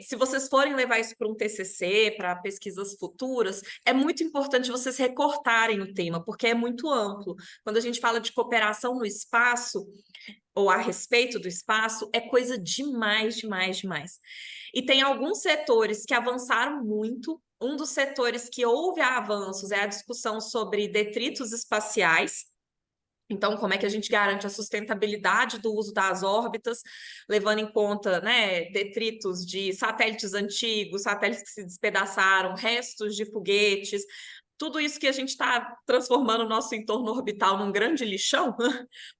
se vocês forem levar isso para um TCC, para pesquisas futuras, é muito importante vocês recortarem o tema, porque é muito amplo. Quando a gente fala de cooperação no espaço, ou a respeito do espaço, é coisa demais, demais, demais. E tem alguns setores que avançaram muito. Um dos setores que houve avanços é a discussão sobre detritos espaciais. Então, como é que a gente garante a sustentabilidade do uso das órbitas, levando em conta, né, detritos de satélites antigos, satélites que se despedaçaram, restos de foguetes, tudo isso que a gente está transformando o nosso entorno orbital num grande lixão,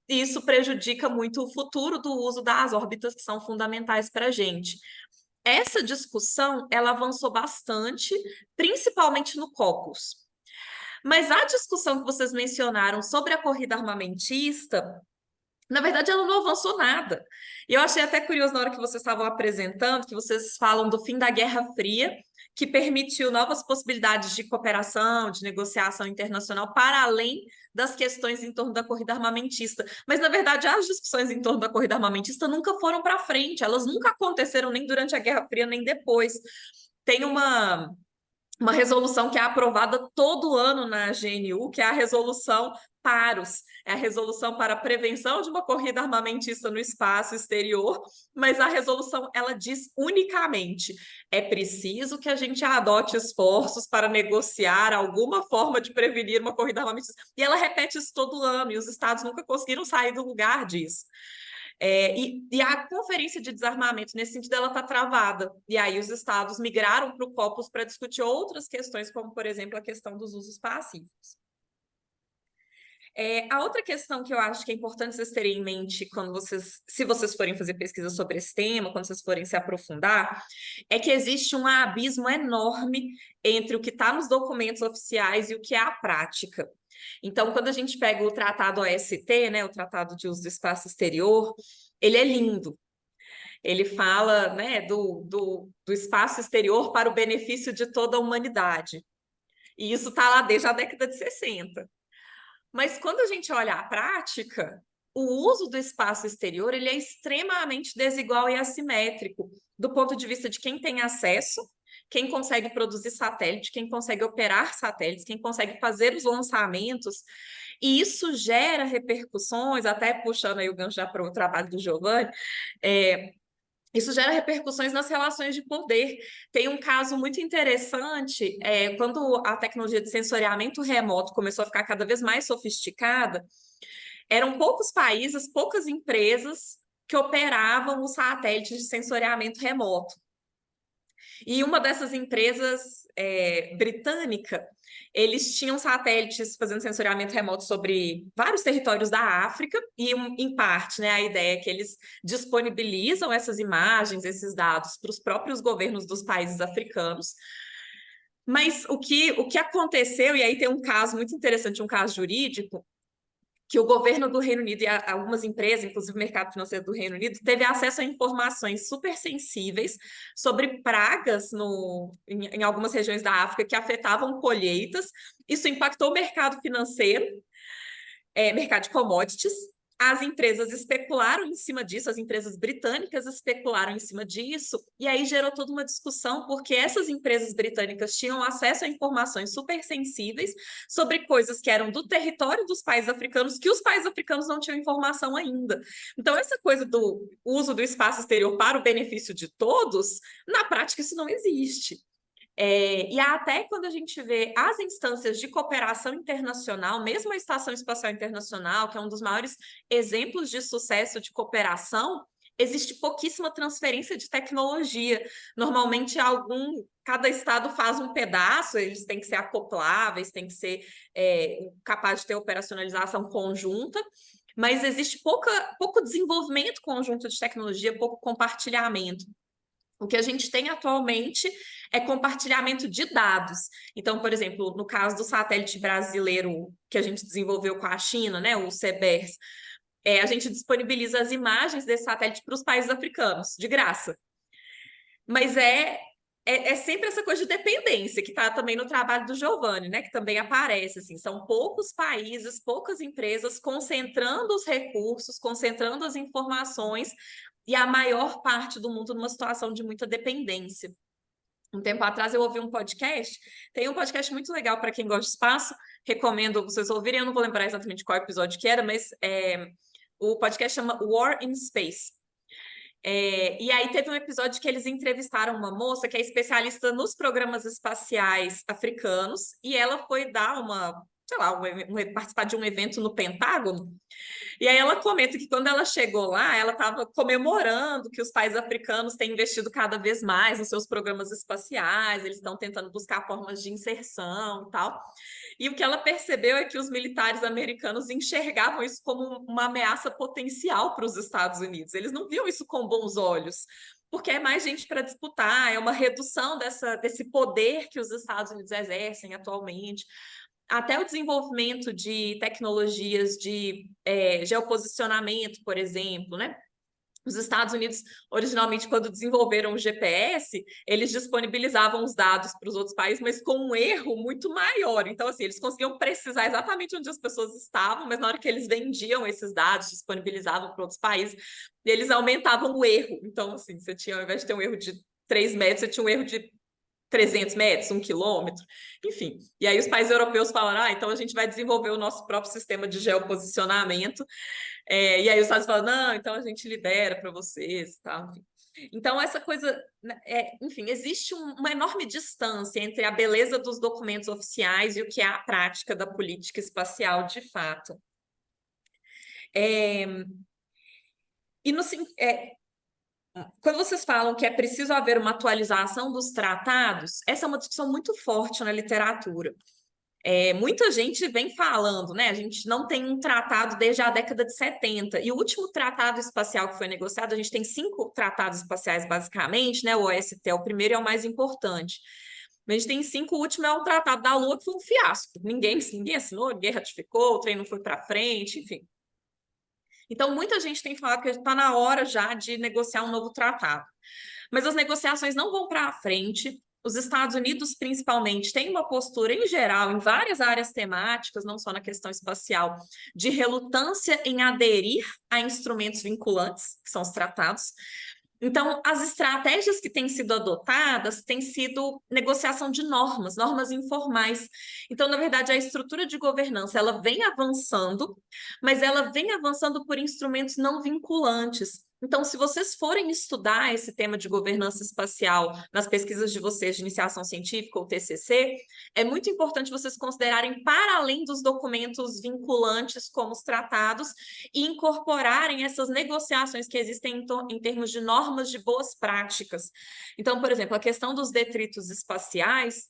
e isso prejudica muito o futuro do uso das órbitas que são fundamentais para a gente. Essa discussão, ela avançou bastante, principalmente no Corpus. Mas a discussão que vocês mencionaram sobre a corrida armamentista, na verdade, ela não avançou nada. E eu achei até curioso na hora que vocês estavam apresentando, que vocês falam do fim da Guerra Fria, que permitiu novas possibilidades de cooperação, de negociação internacional, para além das questões em torno da corrida armamentista. Mas, na verdade, as discussões em torno da corrida armamentista nunca foram para frente, elas nunca aconteceram nem durante a Guerra Fria, nem depois. Tem uma resolução que é aprovada todo ano na GNU, que é a resolução PAROS, é a resolução para a prevenção de uma corrida armamentista no espaço exterior, mas a resolução, ela diz unicamente, é preciso que a gente adote esforços para negociar alguma forma de prevenir uma corrida armamentista. E ela repete isso todo ano, e os estados nunca conseguiram sair do lugar disso. E a conferência de desarmamento, nesse sentido, ela está travada. E aí os estados migraram para o Corpus para discutir outras questões, como, por exemplo, a questão dos usos pacíficos. A outra questão que eu acho que é importante vocês terem em mente se vocês forem fazer pesquisa sobre esse tema, quando vocês forem se aprofundar, é que existe um abismo enorme entre o que está nos documentos oficiais e o que é a prática. Então, quando a gente pega o Tratado OST, né, o Tratado de Uso do Espaço Exterior, ele é lindo. ele fala, né, do espaço exterior para o benefício de toda a humanidade. E isso está lá desde a década de 60. Mas quando a gente olha a prática, o uso do espaço exterior ele é extremamente desigual e assimétrico, do ponto de vista de quem tem acesso, quem consegue produzir satélite, quem consegue operar satélites, quem consegue fazer os lançamentos, e isso gera repercussões, até puxando aí o gancho já para o trabalho do Giovanni, isso gera repercussões nas relações de poder. Tem um caso muito interessante, quando a tecnologia de sensoriamento remoto começou a ficar cada vez mais sofisticada, eram poucos países, poucas empresas que operavam os satélites de sensoriamento remoto. E uma dessas empresas britânica, eles tinham satélites fazendo sensoriamento remoto sobre vários territórios da África, e em parte, né, a ideia é que eles disponibilizam essas imagens, esses dados para os próprios governos dos países africanos. Mas o que aconteceu, e aí tem um caso muito interessante, um caso jurídico, que o governo do Reino Unido e algumas empresas, inclusive o mercado financeiro do Reino Unido, teve acesso a informações super sensíveis sobre pragas em algumas regiões da África que afetavam colheitas. Isso impactou o mercado financeiro, mercado de commodities. As empresas especularam em cima disso, as empresas britânicas especularam em cima disso, e aí gerou toda uma discussão, porque essas empresas britânicas tinham acesso a informações super sensíveis sobre coisas que eram do território dos países africanos, que os países africanos não tinham informação ainda. Então, essa coisa do uso do espaço exterior para o benefício de todos, na prática isso não existe. E até quando a gente vê as instâncias de cooperação internacional, mesmo a Estação Espacial Internacional, que é um dos maiores exemplos de sucesso de cooperação, existe pouquíssima transferência de tecnologia. Normalmente, cada estado faz um pedaço, eles têm que ser acopláveis, têm que ser capazes de ter operacionalização conjunta, mas existe pouco desenvolvimento conjunto de tecnologia, pouco compartilhamento. O que a gente tem atualmente é compartilhamento de dados. Então, por exemplo, no caso do satélite brasileiro que a gente desenvolveu com a China, né, o CBERS, a gente disponibiliza as imagens desse satélite para os países africanos, de graça. Mas é sempre essa coisa de dependência, que está também no trabalho do Giovanni, né, que também aparece, assim, são poucos países, poucas empresas concentrando os recursos, concentrando as informações, e a maior parte do mundo numa situação de muita dependência. Um tempo atrás eu ouvi um podcast, tem um podcast muito legal para quem gosta de espaço, recomendo vocês ouvirem, eu não vou lembrar exatamente qual episódio que era, mas o podcast chama War in Space. E aí teve um episódio que eles entrevistaram uma moça que é especialista nos programas espaciais africanos, e ela foi dar participar de um evento no Pentágono. E aí ela comenta que quando ela chegou lá, ela estava comemorando que os países africanos têm investido cada vez mais nos seus programas espaciais, eles estão tentando buscar formas de inserção e tal. E o que ela percebeu é que os militares americanos enxergavam isso como uma ameaça potencial para os Estados Unidos. Eles não viam isso com bons olhos, porque é mais gente para disputar, é uma redução desse poder que os Estados Unidos exercem atualmente. Até o desenvolvimento de tecnologias de geoposicionamento, por exemplo, né? Os Estados Unidos, originalmente, quando desenvolveram o GPS, eles disponibilizavam os dados para os outros países, mas com um erro muito maior. Então, assim, eles conseguiam precisar exatamente onde as pessoas estavam, mas na hora que eles vendiam esses dados, disponibilizavam para outros países, eles aumentavam o erro. Então, assim, você tinha, ao invés de ter um erro de 3 metros, você tinha um erro de 300 metros, 1 quilômetro, enfim. E aí os países europeus falaram, então a gente vai desenvolver o nosso próprio sistema de geoposicionamento. E aí os Estados falam, não, então a gente libera para vocês, tá? Enfim. Então essa coisa, enfim, existe uma enorme distância entre a beleza dos documentos oficiais e o que é a prática da política espacial de fato. Quando vocês falam que é preciso haver uma atualização dos tratados, essa é uma discussão muito forte na literatura. Muita gente vem falando, né? A gente não tem um tratado desde a década de 70, e o último tratado espacial que foi negociado, a gente tem 5 tratados espaciais basicamente, né? O OST é o primeiro e é o mais importante. Mas a gente tem 5, o último é o Tratado da Lua, que foi um fiasco. Ninguém assinou, ninguém ratificou, o trem não foi para frente, enfim. Então, muita gente tem falado que está na hora já de negociar um novo tratado. Mas as negociações não vão para frente. Os Estados Unidos, principalmente, têm uma postura, em geral, em várias áreas temáticas, não só na questão espacial, de relutância em aderir a instrumentos vinculantes, que são os tratados. Então, as estratégias que têm sido adotadas têm sido negociação de normas informais. Então, na verdade, a estrutura de governança ela vem avançando, mas ela vem avançando por instrumentos não vinculantes. Então, se vocês forem estudar esse tema de governança espacial nas pesquisas de vocês de iniciação científica ou TCC, é muito importante vocês considerarem para além dos documentos vinculantes como os tratados e incorporarem essas negociações que existem em termos de normas de boas práticas. Então, por exemplo, a questão dos detritos espaciais,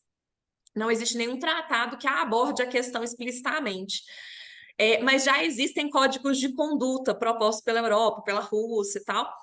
não existe nenhum tratado que aborde a questão explicitamente. Mas já existem códigos de conduta propostos pela Europa, pela Rússia e tal.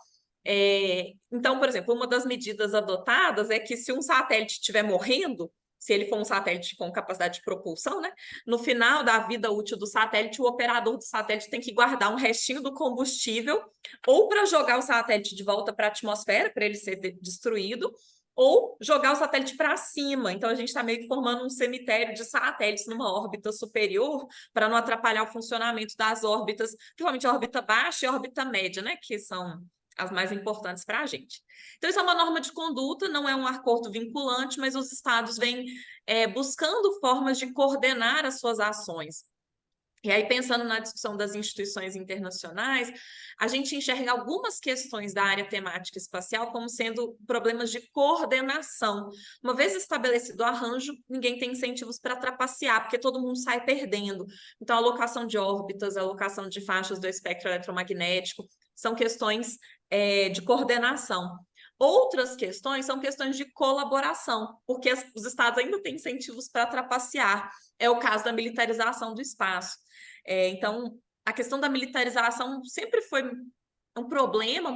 Então, por exemplo, uma das medidas adotadas é que se um satélite estiver morrendo, se ele for um satélite com capacidade de propulsão, né, no final da vida útil do satélite, o operador do satélite tem que guardar um restinho do combustível ou para jogar o satélite de volta para a atmosfera, para ele ser destruído, ou jogar o satélite para cima. Então, a gente está meio que formando um cemitério de satélites numa órbita superior para não atrapalhar o funcionamento das órbitas, principalmente a órbita baixa e a órbita média, né, que são as mais importantes para a gente. Então, isso é uma norma de conduta, não é um acordo vinculante, mas os estados vêm buscando formas de coordenar as suas ações. E aí, pensando na discussão das instituições internacionais, a gente enxerga algumas questões da área temática espacial como sendo problemas de coordenação. Uma vez estabelecido o arranjo, ninguém tem incentivos para trapacear, porque todo mundo sai perdendo. Então, a alocação de órbitas, a alocação de faixas do espectro eletromagnético, são questões de coordenação. Outras questões são questões de colaboração, porque os estados ainda têm incentivos para trapacear. É o caso da militarização do espaço. Então, a questão da militarização sempre foi um problema,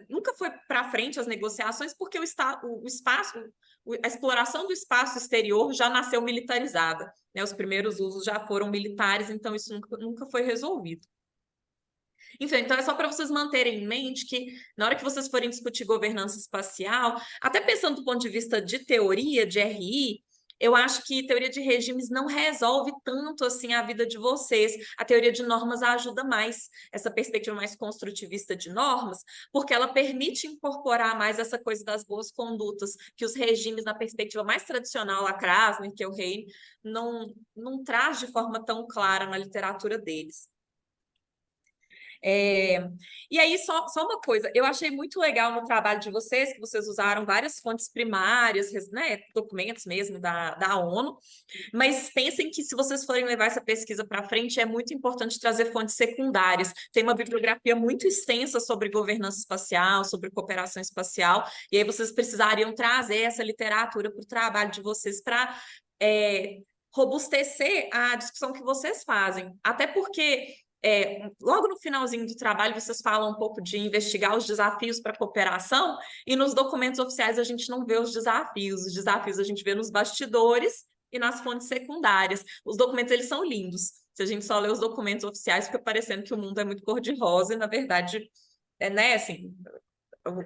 nunca foi para frente as negociações, porque a exploração do espaço exterior já nasceu militarizada, né? Os primeiros usos já foram militares, então isso nunca foi resolvido. Enfim, então é só para vocês manterem em mente que, na hora que vocês forem discutir governança espacial, até pensando do ponto de vista de teoria, de RI, eu acho que teoria de regimes não resolve tanto assim a vida de vocês. A teoria de normas ajuda mais, essa perspectiva mais construtivista de normas, porque ela permite incorporar mais essa coisa das boas condutas, que os regimes, na perspectiva mais tradicional, a Krasner, que é o rei, não traz de forma tão clara na literatura deles. E aí, só uma coisa, eu achei muito legal no trabalho de vocês, que vocês usaram várias fontes primárias, né, documentos mesmo da ONU, mas pensem que se vocês forem levar essa pesquisa para frente, é muito importante trazer fontes secundárias. Tem uma bibliografia muito extensa sobre governança espacial, sobre cooperação espacial, e aí vocês precisariam trazer essa literatura para o trabalho de vocês para robustecer a discussão que vocês fazem. Até porque logo no finalzinho do trabalho, vocês falam um pouco de investigar os desafios para a cooperação, e nos documentos oficiais a gente não vê os desafios a gente vê nos bastidores e nas fontes secundárias. Os documentos, eles são lindos. Se a gente só lê os documentos oficiais, fica parecendo que o mundo é muito cor-de-rosa, e na verdade, né, assim,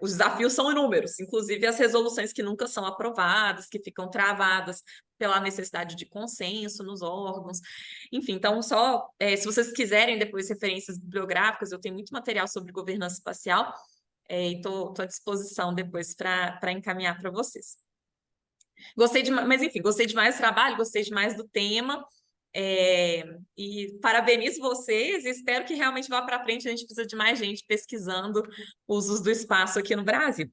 os desafios são inúmeros, inclusive as resoluções que nunca são aprovadas, que ficam travadas pela necessidade de consenso nos órgãos. Enfim, então, se vocês quiserem depois referências bibliográficas, eu tenho muito material sobre governança espacial, e estou à disposição depois para encaminhar para vocês. Mas enfim, gostei demais do trabalho, gostei demais do tema, e parabenizo vocês e espero que realmente vá para frente. A gente precisa de mais gente pesquisando usos do espaço aqui no Brasil.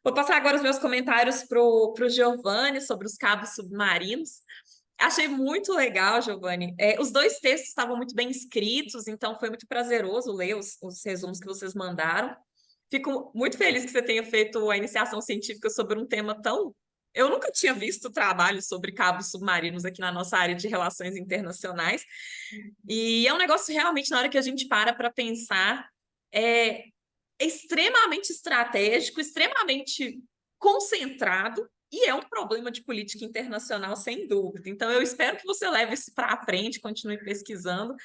Vou passar agora os meus comentários para o Giovanni sobre os cabos submarinos. Achei muito legal, Giovanni. Os dois textos estavam muito bem escritos, então foi muito prazeroso ler os resumos que vocês mandaram. Fico muito feliz que você tenha feito a iniciação científica sobre um tema tão... Eu nunca tinha visto trabalho sobre cabos submarinos aqui na nossa área de relações internacionais. E é um negócio realmente, na hora que a gente para pensar, extremamente estratégico, extremamente concentrado, e é um problema de política internacional, sem dúvida. Então, eu espero que você leve isso para frente, continue pesquisando.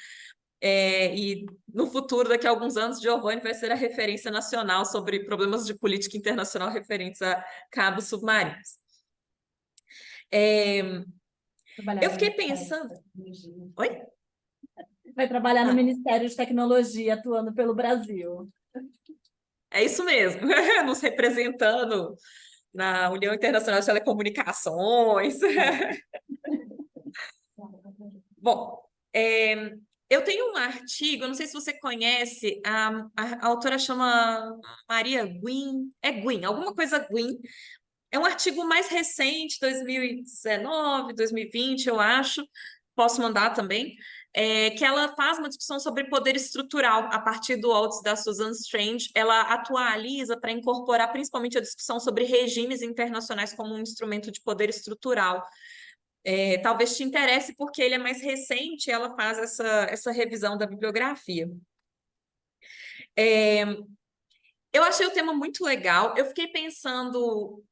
e no futuro, daqui a alguns anos, Giovanni vai ser a referência nacional sobre problemas de política internacional referentes a cabos submarinos. Eu fiquei pensando... Oi? Vai trabalhar no Ah. Ministério de Tecnologia, atuando pelo Brasil. É isso mesmo, nos representando na União Internacional de Telecomunicações. Bom, eu tenho um artigo, eu não sei se você conhece, a autora chama Maria Guin, Guin, alguma coisa Guin. É um artigo mais recente, 2019, 2020, eu acho, posso mandar também, que ela faz uma discussão sobre poder estrutural a partir do Oates da Susan Strange. Ela atualiza para incorporar principalmente a discussão sobre regimes internacionais como um instrumento de poder estrutural. Talvez te interesse porque ele é mais recente, ela faz essa revisão da bibliografia. Eu achei o tema muito legal, eu fiquei pensando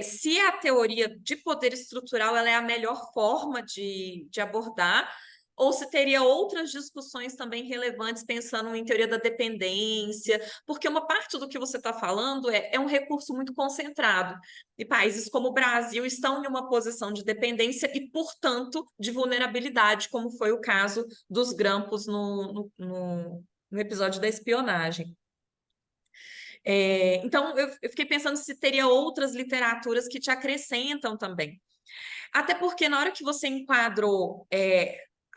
se a teoria de poder estrutural ela é a melhor forma de abordar, ou se teria outras discussões também relevantes pensando em teoria da dependência, porque uma parte do que você está falando é um recurso muito concentrado, e países como o Brasil estão em uma posição de dependência e, portanto, de vulnerabilidade, como foi o caso dos grampos no episódio da espionagem. Então, eu fiquei pensando se teria outras literaturas que te acrescentam também. Até porque na hora que você enquadrou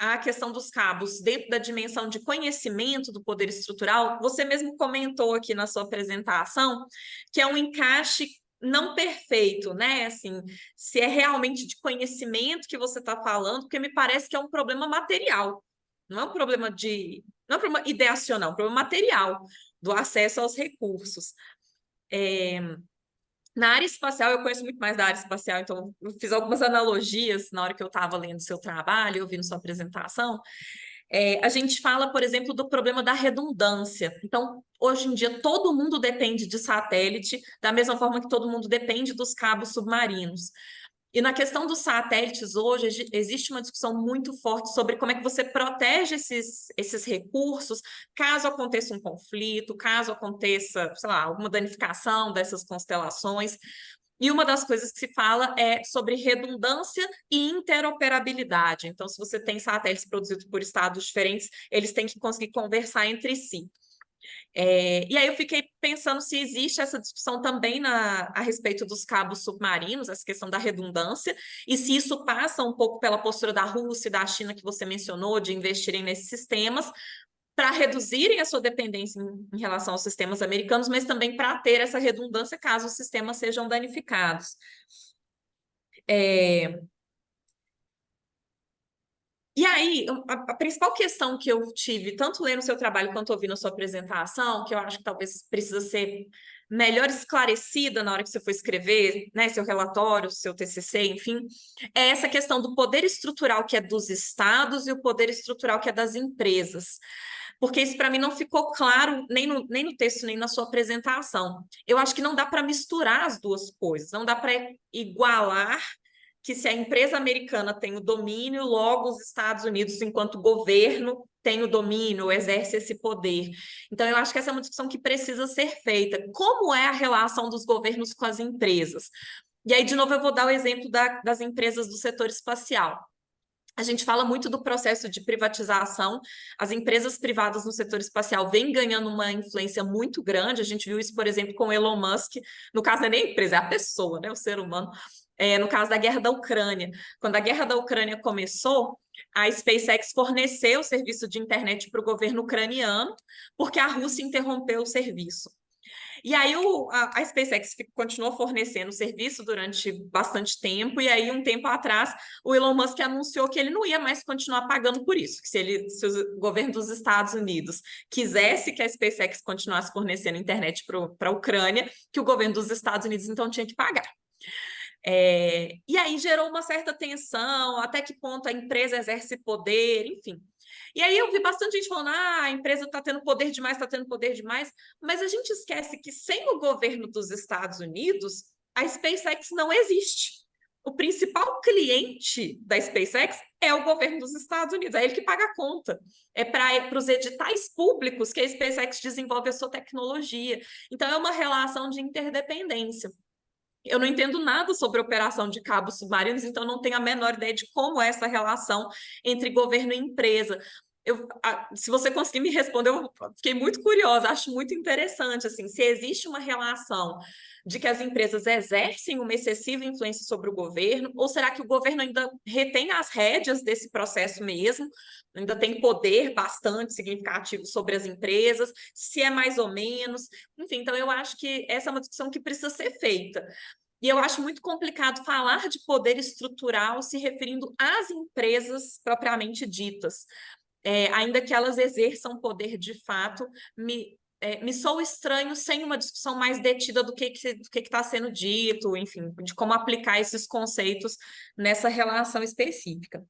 a questão dos cabos dentro da dimensão de conhecimento do poder estrutural, você mesmo comentou aqui na sua apresentação que é um encaixe não perfeito, né? Assim, se é realmente de conhecimento que você está falando, porque me parece que é um problema material, não é um problema não é um problema ideacional, é um problema material do acesso aos recursos. Na área espacial, eu conheço muito mais da área espacial, então eu fiz algumas analogias na hora que eu estava lendo o seu trabalho, ouvindo sua apresentação. A gente fala, por exemplo, do problema da redundância. Então, hoje em dia, todo mundo depende de satélite, da mesma forma que todo mundo depende dos cabos submarinos. E na questão dos satélites, hoje, existe uma discussão muito forte sobre como é que você protege esses recursos, caso aconteça um conflito, caso aconteça, sei lá, alguma danificação dessas constelações. E uma das coisas que se fala é sobre redundância e interoperabilidade. Então, se você tem satélites produzidos por estados diferentes, eles têm que conseguir conversar entre si. E aí eu fiquei pensando se existe essa discussão também a respeito dos cabos submarinos, essa questão da redundância, e se isso passa um pouco pela postura da Rússia e da China que você mencionou, de investirem nesses sistemas, para reduzirem a sua dependência em relação aos sistemas americanos, mas também para ter essa redundância caso os sistemas sejam danificados. E aí, a principal questão que eu tive, tanto lendo o seu trabalho quanto ouvindo a sua apresentação, que eu acho que talvez precisa ser melhor esclarecida na hora que você for escrever, né, seu relatório, seu TCC, enfim, é essa questão do poder estrutural que é dos estados e o poder estrutural que é das empresas. Porque isso para mim não ficou claro nem no texto, nem na sua apresentação. Eu acho que não dá para misturar as duas coisas, não dá para igualar que se a empresa americana tem o domínio, logo os Estados Unidos, enquanto governo, tem o domínio, exerce esse poder. Então, eu acho que essa é uma discussão que precisa ser feita. Como é a relação dos governos com as empresas? E aí, de novo, eu vou dar o exemplo das empresas do setor espacial. A gente fala muito do processo de privatização, as empresas privadas no setor espacial vêm ganhando uma influência muito grande, a gente viu isso, por exemplo, com Elon Musk, no caso não é nem a empresa, é a pessoa, né, o ser humano, no caso da guerra da Ucrânia. Quando a guerra da Ucrânia começou, a SpaceX forneceu o serviço de internet para o governo ucraniano, porque a Rússia interrompeu o serviço. E aí a SpaceX continuou fornecendo o serviço durante bastante tempo, e aí um tempo atrás o Elon Musk anunciou que ele não ia mais continuar pagando por isso, que se o governo dos Estados Unidos quisesse que a SpaceX continuasse fornecendo internet para a Ucrânia, que o governo dos Estados Unidos então tinha que pagar. E aí gerou uma certa tensão, até que ponto a empresa exerce poder, enfim. E aí eu vi bastante gente falando, a empresa está tendo poder demais, mas a gente esquece que sem o governo dos Estados Unidos, a SpaceX não existe. o principal cliente da SpaceX é o governo dos Estados Unidos, é ele que paga a conta. É para os editais públicos que a SpaceX desenvolve a sua tecnologia. Então, é uma relação de interdependência. Eu não entendo nada sobre operação de cabos submarinos, então não tenho a menor ideia de como é essa relação entre governo e empresa. Se você conseguir me responder, eu fiquei muito curiosa, acho muito interessante, assim, se existe uma relação de que as empresas exercem uma excessiva influência sobre o governo, ou será que o governo ainda retém as rédeas desse processo mesmo, ainda tem poder bastante significativo sobre as empresas, se é mais ou menos, enfim, então eu acho que essa é uma discussão que precisa ser feita. E eu acho muito complicado falar de poder estrutural se referindo às empresas propriamente ditas. Ainda que elas exerçam poder de fato, me soa estranho sem uma discussão mais detida do que está sendo dito, enfim, de como aplicar esses conceitos nessa relação específica.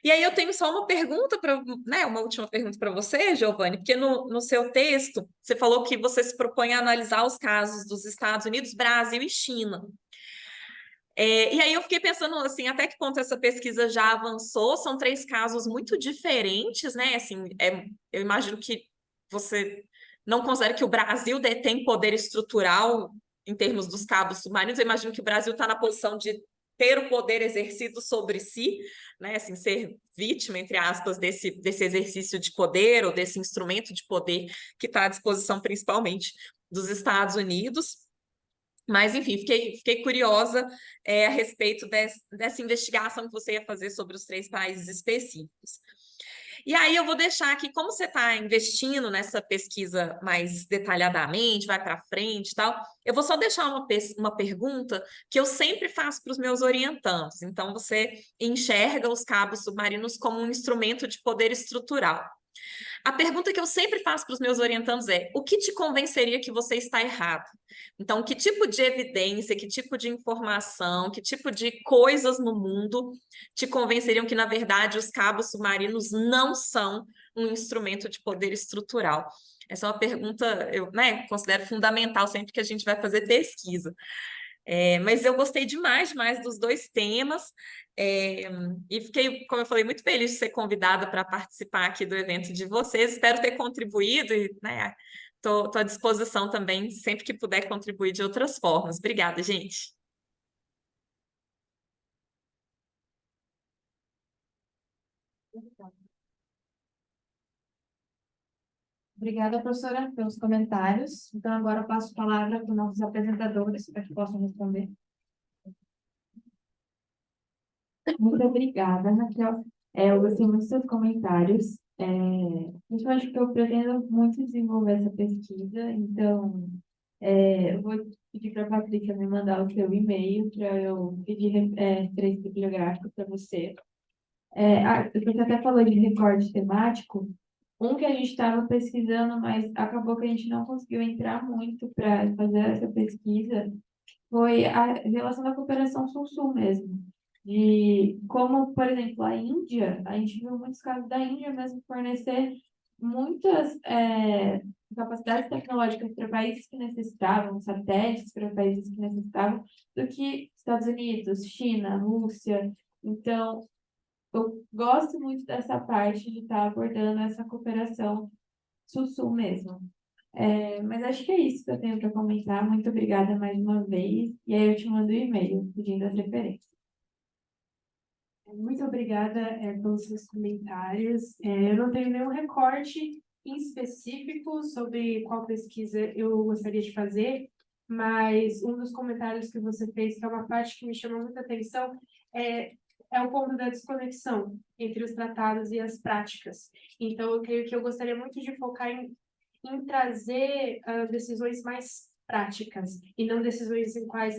E aí eu tenho só uma pergunta, né, uma última pergunta para você, Giovanni, porque no seu texto você falou que você se propõe a analisar os casos dos Estados Unidos, Brasil e China. E aí eu fiquei pensando assim, até que ponto essa pesquisa já avançou? São 3 casos muito diferentes, né? Assim, eu imagino que você não considera que o Brasil detém poder estrutural em termos dos cabos submarinos. Eu imagino que o Brasil está na posição de ter o poder exercido sobre si, né? Assim, ser vítima, entre aspas, desse exercício de poder ou desse instrumento de poder que está à disposição principalmente dos Estados Unidos. Mas, enfim, fiquei curiosa a respeito dessa investigação que você ia fazer sobre os 3 países específicos. E aí eu vou deixar aqui, como você está investindo nessa pesquisa mais detalhadamente, vai para frente e tal, eu vou só deixar uma pergunta que eu sempre faço para os meus orientandos. Então, você enxerga os cabos submarinos como um instrumento de poder estrutural. A pergunta que eu sempre faço para os meus orientandos é: o que te convenceria que você está errado? Então, que tipo de evidência, que tipo de informação, que tipo de coisas no mundo te convenceriam que, na verdade, os cabos submarinos não são um instrumento de poder estrutural? Essa é uma pergunta, eu, né, considero fundamental sempre que a gente vai fazer pesquisa. Mas eu gostei demais dos 2 temas, e fiquei, como eu falei, muito feliz de ser convidada para participar aqui do evento de vocês. Espero ter contribuído e, né, estou à disposição também, sempre que puder contribuir de outras formas. Obrigada, gente. Obrigada, professora, pelos comentários. Então, agora eu passo a palavra para os nossos apresentadores, para que possam responder. Muito obrigada, Raquel. Eu gostei muito dos seus comentários. Principalmente porque eu pretendo muito desenvolver essa pesquisa, então eu vou pedir para a Patrícia me mandar o seu e-mail para eu pedir referência bibliográfica para você. Você até falou de recorte temático, um que a gente estava pesquisando, mas acabou que a gente não conseguiu entrar muito para fazer essa pesquisa, foi a relação da cooperação Sul-Sul mesmo. De como, por exemplo, a Índia, a gente viu muitos casos da Índia mesmo fornecer muitas capacidades tecnológicas para países que necessitavam, satélites para países que necessitavam, do que Estados Unidos, China, Rússia. Então, eu gosto muito dessa parte de estar abordando essa cooperação Sul-Sul mesmo. Mas acho que é isso que eu tenho para comentar. Muito obrigada mais uma vez. E aí eu te mando um e-mail pedindo as referências. Muito obrigada pelos seus comentários. Eu não tenho nenhum recorte em específico sobre qual pesquisa eu gostaria de fazer, mas um dos comentários que você fez, que é uma parte que me chamou muita atenção, é o ponto da desconexão entre os tratados e as práticas. Então, eu creio que eu gostaria muito de focar em trazer decisões mais práticas e não decisões em quais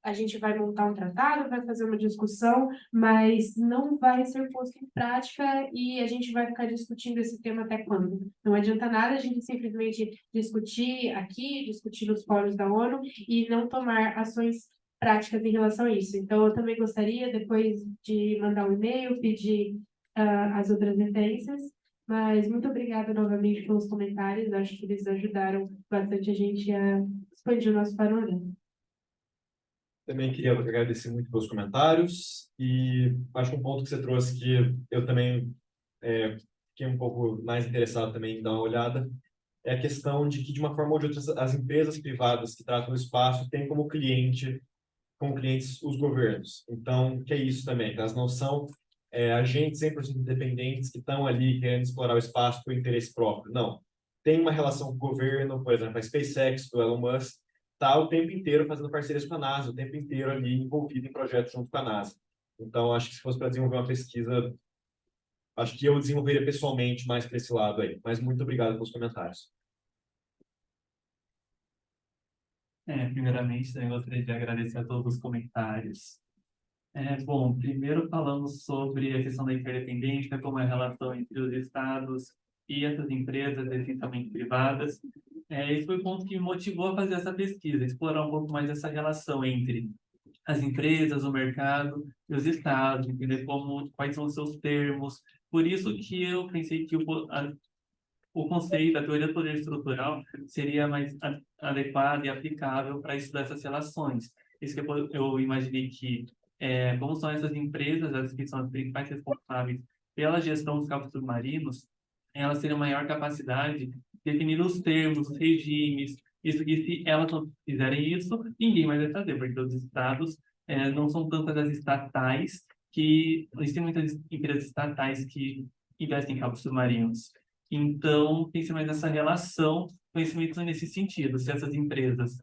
a gente vai montar um tratado, vai fazer uma discussão, mas não vai ser posto em prática e a gente vai ficar discutindo esse tema até quando? Não adianta nada a gente simplesmente discutir aqui, discutir nos fóruns da ONU e não tomar ações práticas em relação a isso. Então, eu também gostaria, depois de mandar um e-mail, pedir as outras referências. Mas muito obrigada novamente pelos comentários. Acho que eles ajudaram bastante a gente a expandir o nosso panorama. Também queria agradecer muito pelos comentários e acho que um ponto que você trouxe que eu também fiquei um pouco mais interessado também em dar uma olhada é a questão de que, de uma forma ou de outra, as empresas privadas que tratam o espaço têm como clientes os governos. Então, o que é isso também? Que elas não são agentes 100% independentes que estão ali querendo explorar o espaço por interesse próprio. Não. Tem uma relação com o governo, por exemplo, a SpaceX, do Elon Musk, está o tempo inteiro fazendo parcerias com a NASA, o tempo inteiro ali envolvido em projetos junto com a NASA. Então, acho que se fosse para desenvolver uma pesquisa, acho que eu desenvolveria pessoalmente mais para esse lado aí. Mas muito obrigado pelos comentários. Primeiramente, também gostaria de agradecer a todos os comentários. Bom, primeiro falando sobre a questão da interdependência, como é a relação entre os estados e essas empresas, essencialmente privadas. Esse foi o ponto que me motivou a fazer essa pesquisa, explorar um pouco mais essa relação entre as empresas, o mercado e os estados, entender quais são os seus termos. Por isso que eu pensei que o conceito, a teoria do poder estrutural seria mais adequado e aplicável para estudar essas relações. Isso que eu imaginei que, como são essas empresas, as que são as principais responsáveis pela gestão dos campos submarinos, elas teriam maior capacidade de definir os termos, os regimes, isso que se elas não fizerem isso, ninguém mais vai fazer, porque os estados não são tantas as estatais que... Existem muitas empresas estatais que investem em campos submarinos. Então, pense mais nessa relação, conhecimento nesse sentido. Se essas empresas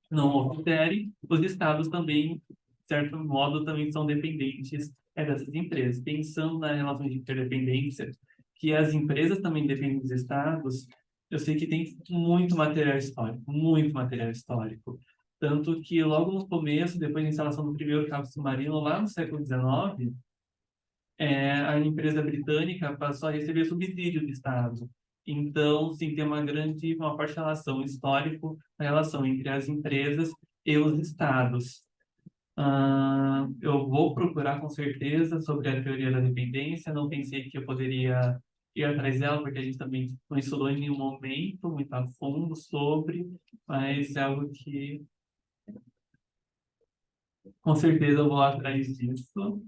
não o fizerem, os estados também, de certo modo, também são dependentes dessas empresas. Pensando na relação de interdependência, que as empresas também dependem dos estados, eu sei que tem muito material histórico. Tanto que logo no começo, depois da instalação do primeiro cabo submarino, lá no século XIX, a empresa britânica passou a receber subsídio do Estado. Então, sim, tem uma forte relação histórica, a relação entre as empresas e os estados. Eu vou procurar com certeza sobre a teoria da dependência, não pensei que eu poderia ir atrás dela, porque a gente também não estudou em nenhum momento muito a fundo sobre, mas é algo que com certeza eu vou atrás disso.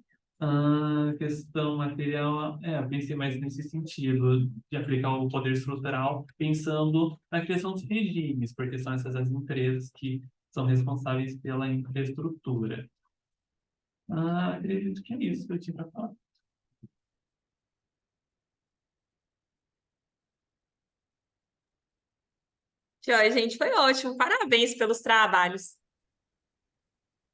Questão material, pensei mais nesse sentido, de aplicar o poder estrutural, pensando na criação dos regimes, porque são essas as empresas que são responsáveis pela infraestrutura. Acredito que é isso que eu tinha para falar. Joia, gente, foi ótimo. Parabéns pelos trabalhos.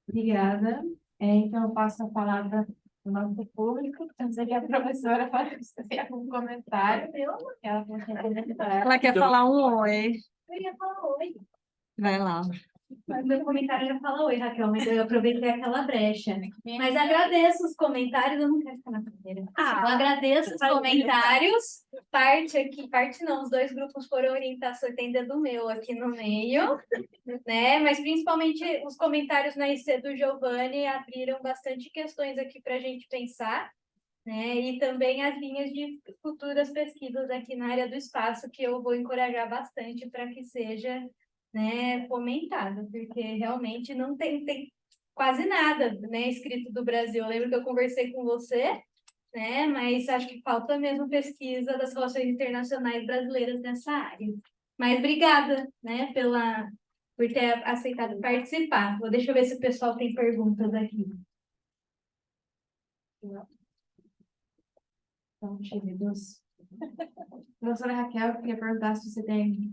Obrigada. Então, eu passo a palavra para o nosso público. Antes que a professora fazer algum comentário. Ela quer comentar. Ela quer falar um oi. Eu ia falar oi. Vai lá. Mas meu comentário já fala oi, Raquel, mas eu aproveitei aquela brecha. Mas agradeço os comentários, eu não quero ficar na cadeira. Eu agradeço os comentários. Parte não, os dois grupos foram orientação tenda do meu aqui no meio, né? Mas principalmente os comentários na IC do Giovanni abriram bastante questões aqui para a gente pensar, né? E também as linhas de futuras pesquisas aqui na área do espaço, que eu vou encorajar bastante para que seja, né, fomentado, porque realmente não tem quase nada, né, escrito do Brasil. Eu lembro que eu conversei com você, né, mas acho que falta mesmo pesquisa das relações internacionais brasileiras nessa área. Mas obrigada, né, por ter aceitado participar. Deixa eu ver se o pessoal tem perguntas aqui. Então, tímidos. Professora Raquel, eu queria perguntar se você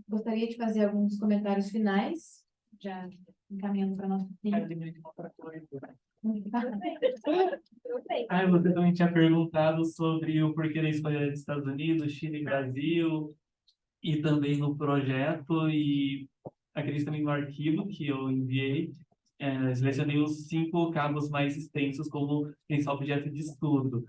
gostaria de fazer alguns comentários finais, já encaminhando para nosso fim. Você também tinha perguntado sobre o porquê da escolha dos Estados Unidos, Chile e Brasil, e também no projeto, e acredito também no arquivo que eu enviei, selecionei os 5 cabos mais extensos como principal objeto de estudo.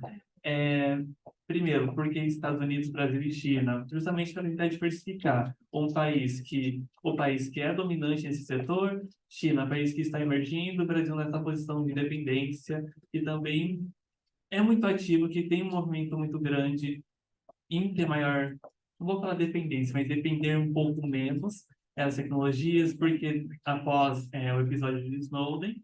Primeiro, por que Estados Unidos, Brasil e China? Justamente para tentar diversificar o país que é dominante nesse setor, China, país que está emergindo, Brasil nessa posição de independência, e também é muito ativo, que tem um movimento muito grande em ter maior, não vou falar dependência, mas depender um pouco menos as tecnologias, porque após o episódio de Snowden,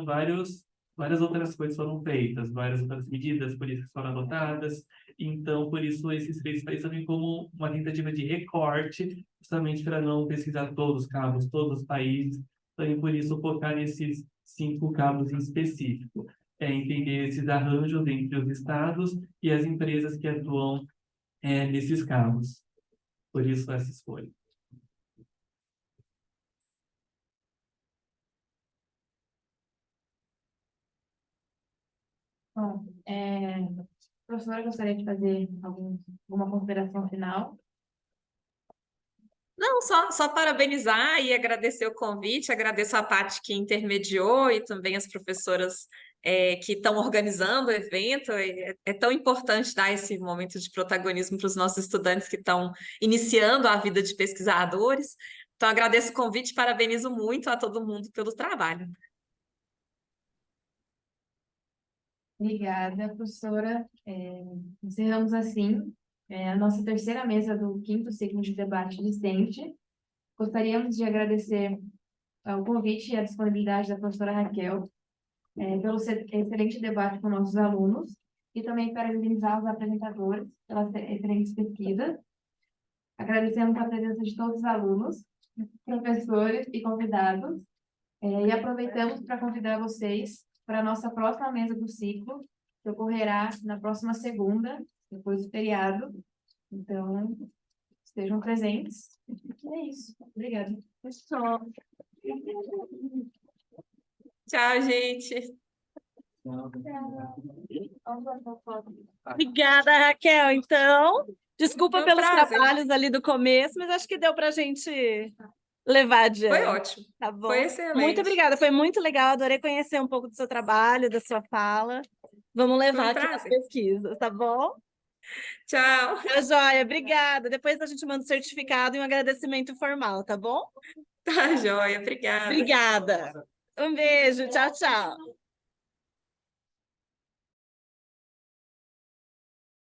várias outras coisas foram feitas, várias outras medidas políticas foram adotadas. Então, por isso, esses 3 países também como uma tentativa de recorte, justamente para não pesquisar todos os cabos, todos os países, também por isso focar nesses 5 cabos em específico. Entender esses arranjos entre os estados e as empresas que atuam nesses cabos. Por isso, essa escolha. Bom, professora, gostaria de fazer alguma consideração final? Não, só parabenizar e agradecer o convite, agradeço a Paty que intermediou e também as professoras que estão organizando o evento. É tão importante dar esse momento de protagonismo para os nossos estudantes que estão iniciando a vida de pesquisadores. Então, agradeço o convite, parabenizo muito a todo mundo pelo trabalho. Obrigada, professora. Encerramos assim a nossa terceira mesa do 5º ciclo de debate discente. Gostaríamos de agradecer o convite e a disponibilidade da professora Raquel pelo excelente debate com nossos alunos e também parabenizar os apresentadores pelas excelentes pesquisas. Agradecemos a presença de todos os alunos, professores e convidados, e aproveitamos para convidar vocês para a nossa próxima mesa do ciclo, que ocorrerá na próxima segunda, depois do feriado. Então, estejam presentes. E é isso. Obrigada. Tchau, gente. Obrigada, Raquel. Então, desculpa Foi um pelos prazer. trabalhos ali do começo, mas acho que deu para a gente levar adiante. Foi ótimo. Tá bom? Foi excelente. Muito obrigada, foi muito legal. Adorei conhecer um pouco do seu trabalho, da sua fala. Vamos levar aqui as prazer. pesquisas, tá bom? Tchau. Tá joia, obrigada. Depois a gente manda o certificado e um agradecimento formal, tá bom? Tá joia, obrigada. Obrigada. Um beijo, tchau, tchau.